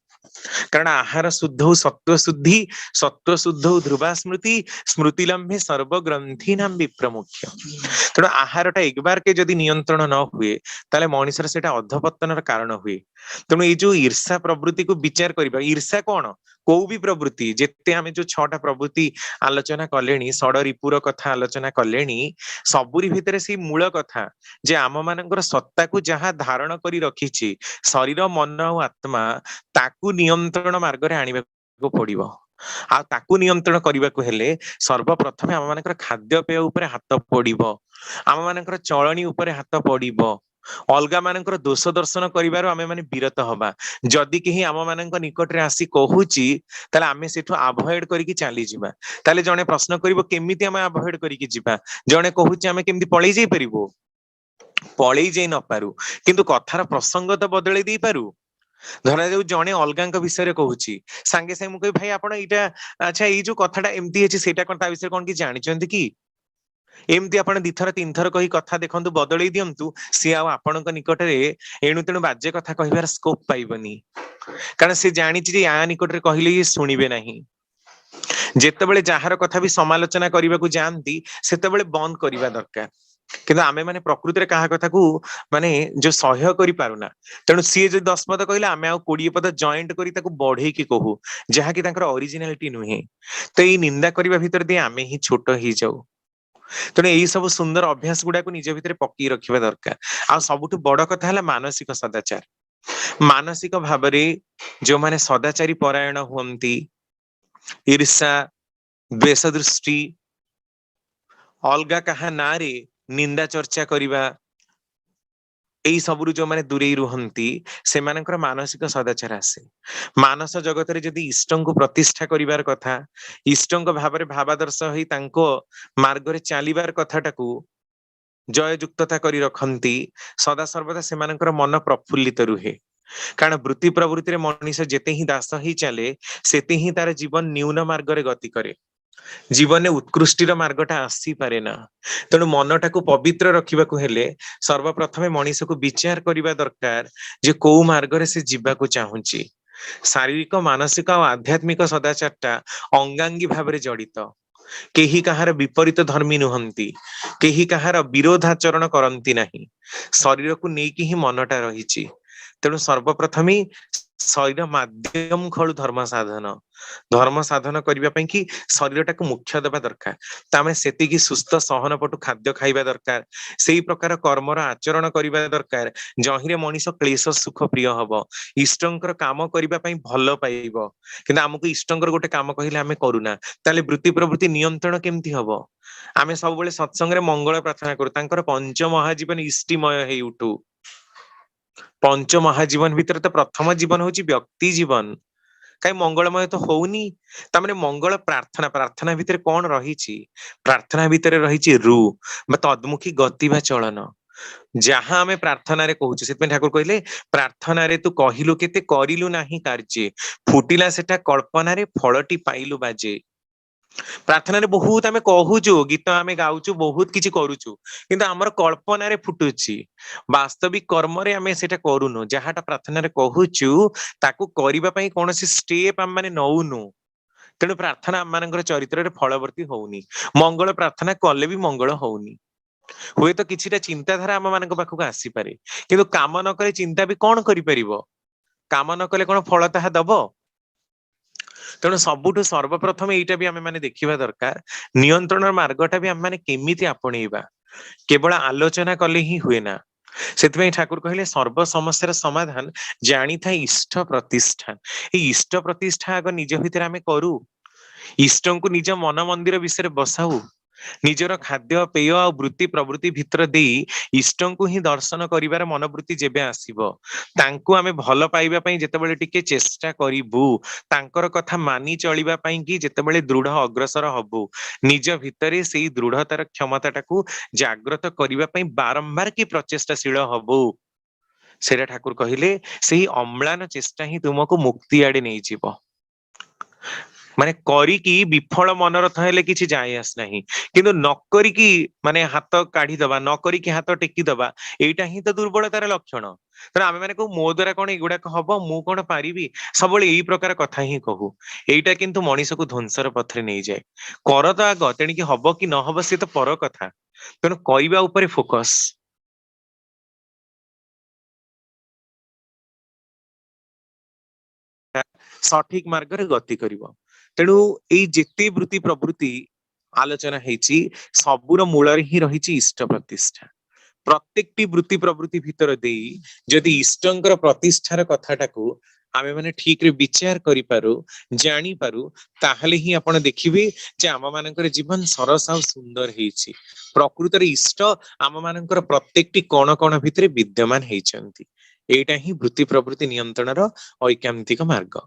कारण आहार शुद्ध सत्व शुद्धि, सत्व शुद्ध ध्रुवा स्मृति, स्मृति लंबे सर्वग्रंथि नाम विप्रमुख्य। तेणु आहारटा एक बार के जदि नियंत्रण न हुए ताले मनुष्यर सेटा अधपतनर कारण हुए। तेणु ये जो ईर्षा प्रवृत्ति को विचार करिबा, ईर्षा कोन को भी प्रवृत्ति जेते हमें जो 6टा प्रवृत्ति आलोचना कलेनी, षड रिपुर कथा आलोचना कलेनी, सबुरी भितरे से मूल कथा जे आम मानकर सत्ता को जहाँ धारण करी रखिछि शरीर मन और आत्मा ताकू नियंत्रण मार्ग रे आनिबा को पड़िबो। आ ताकू नियंत्रण करबा को हेले सर्वप्रथम आम मानकर खाद्यपेय उपरे हाथ पड़िबो, आम मानकर चलनी उपरे हाथ पड़िबो, अलगा मानकर दोष दर्शन करिवार आमे माने विरत हबा। जदि केही आम मानक निकट रे आसी कहूची ताले आमे सेठु अवॉइड करिकि चली जिबा। ताले जणे प्रश्न करिवो केमिति आमे अवॉइड करिकि जिबा, जणे कहूची आमे केमिति पळै जाई परिबो, पळै जाई न पारु, किंतु कथार प्रसंग तो बदलै दै पारु। धरा जाऊ जणे अलगांक विषय कहूची सांगे सांगे मु कहि भाई आपण एटा अच्छा ई जो कथाटा एमती हेची सेटा कोन ता विषय कोन कि जानिचंती कि, एमती आपण 2 थर 3 थर कही कथा देखंतु बदलै दियंतु सी आ आपणक निकट रे एणु तेणु बाज्य कथा कहिबार स्कोप पाइबनी। कारण से जानिछि जे या निकट रे कहिले ये सुनिबे नाही। जेतेबेले जाहार कथा भी समालोचना करिबा को जानती सेतेबेले बंद करिबा दरकार। किंतु आमे माने प्रकृति रे कहा कथा को माने जो सह्य करि पारुना, तेणु सी जे 10 पद कहिला आमे आ 20 पद जॉइंट करी ताको बढ़ेई कि कहू, जहा कि तांकर ओरिजिनलिटी नुहे। तो ई निंदा करिबा भितर दे आमे ही छोट ही जाऊ। तेणु यही सब सुंदर अभ्यास गुडा को निज भितर पक्की रखिबा दरकार। आ सबुठु बड़ कथा हला मानसिक सदाचार। मानसिक भाबरे जो माने सदाचारी परायण हुअंती, ईर्षा द्वेष दृष्टि अलगा कहा नारे निंदा चर्चा करिबा, एई सबरु जो माने दूरे रुहंती से मानकर मानसिक सदाचार आसे। मानस जगत रे जदि इष्टं को प्रतिष्ठा करिवार कथा, इष्टं को भाबरे भावादर्श होई तांको मार्ग रे चालिबार कथाटाकू जय युक्तता करी रखंती, सदा सर्वदा से मानकर मन प्रफुल्लित रुहे। कारण वृत्ति प्रवृत्ति रे मनुष्य जेते ही दास ही चले सेते ही तार जीवन न्यून मार्ग रे गति करे, जीवन में उत्कृष्टिर मार्गटा आसी पारे ना। तेणु मनटा को पवित्र रखिबा को हेले सर्वप्रथमे मनुष्य को विचार करिबा दरकार जे को मार्ग रे से जीवा को चाहूची। शारीरिक मानसिक और आध्यात्मिक सदाचारटा अंगांगी भाव रे जड़ित। केही कहार विपरीत धर्मी नुहंती, केही कहार विरोधाचरण करंती नाही, शरीर को नेकी ही मनटा रहिची। तेणु सर्वप्रथमे शरीर माध्यम खलु धर्म साधन, धर्म साधन करबा पई कि शरीरटाକୁ मुख्य देबा दरकार तामे सेतिकी सुस्थ सहनपटु खाद्य खाइबा दरकार सेही प्रकार कर्मर आचरण करबा दरकार जहिरे मनीष क्लेश सुख प्रिय हब इष्टंकर काम करबा पई भल पाइबो किंतु हमकु इष्टंकर गोटे काम कहिले आमे करूना ताले वृत्ति प्रवृत्ति नियंत्रण केमती हब आमे सब बेले सत्संग रे मंगल प्रार्थना करू तांकर पंच महाजीवन इष्टिमय हेई उठू पंच महाजीवन भितर तो प्रथम जीवन होची व्यक्ति जीवन कई मंगलमय तो होउनी तामने मंगल प्रार्थना प्रार्थना भितर कौन रही प्रार्थना भितर रही रू तद्मुखी गति बा चलन जहां आमे प्रार्थना रे कहूचे सेतमे ठाकुर कहले प्रार्थना रे तू कहिलु केते करिलु नाही कार्य फुटिला सेटा कल्पना रे फलटी पाइलु बाजे प्रार्थना रे बहुत आमे कहूचु गीत आमे गाउचु बहुत किछि करूचु किंतु हमर कल्पना रे फुटुची वास्तविक कर्म रे आमे सेटा करूनु जहाटा प्रार्थना रे कहूचु ताकू करिबा पई कोनोसी स्टेप हम माने नउनु तेणु प्रार्थना हम मानकर चरित्र रे फलवर्ती होउनी मंगल प्रार्थना कले भी मंगल होउनी हुए तो किछिटा चिंताधारा हम मानक पाखक आसी पारे किंतु काम न करे चिंता भी कोन करि परिबो काम न कले कोन फल ताहा दबो तेणु सबुठु सर्वप्रथम एटा भी आमे माने देखिबा दरकार नियंत्रण मार्गटा भी हम माने केमिति आपणेबा केवल आलोचना कले ही हुए ना सेतमे ठाकुर कहले सर्व समस्यार समाधान जानी था इष्ट प्रतिष्ठान ए इष्ट प्रतिष्ठा आग निज भितर आमे करू इष्टं को निज मन मंदिर विषय बसाऊ निजर खाद्य पेय आ वृत्ति प्रवृत्ति भितर देई इष्टं को ही दर्शन करिवार मनोवृत्ति जेबे आसीबो तांको आमे भल पाइबा पई जेतेबेले टिके चेष्टा करिबु तांकर कथा मानि चलिबा पई कि जेतेबेले दृढ़ अग्रसर हबु निज भितरे सेही दृढ़तार क्षमताटाकू जागृत करिबा पई बारंबार की प्रचेष्टाशील हबु सेरा ठाकुर कहिले सेही अम्लान चेष्टा ही तुमको मुक्ति आडे नै जीवो माने करी की विफल मनरथ हेले किछि जाय आस नाही किंतु न करी की माने हाथ काढी दबा न करी की हाथ टेकी दबा एटा ही तो दुर्बलतार लक्षण तर आमे माने को मो द्वारा कोन एगुडा हबो मु कोन पारिबी सबले एई प्रकार कथा ही कहू एटा किंतु मनीष को ध्वंसर पथरे नै जाय कर तो आग तेणी की हबो कि न हबो से तो पर कथा तेणु करिबा उपरे फोकस सठिक मार्ग रे गति करिवो तेणु एई जेते वृत्ति प्रवृत्ति आलोचना हेची सबुर मूल ही रही इष्ट प्रतिष्ठा प्रत्येकटी वृत्ति प्रवृत्ति भितर देई जदि इष्टंकर प्रतिष्ठार कथाटाकू आमे माने ठीक रे विचार करि पारू जानि पारू ताहले ही आपण देखिबे जे आम मानकर जीवन सरस आ सुंदर हेची प्रकृत रे इष्ट आम मानकर प्रत्येकटी कोण कोण भितरे विद्यमान हेचंती एटा ही वृत्ति प्रवृत्ति नियंत्रणर ऐकांतिक मार्ग।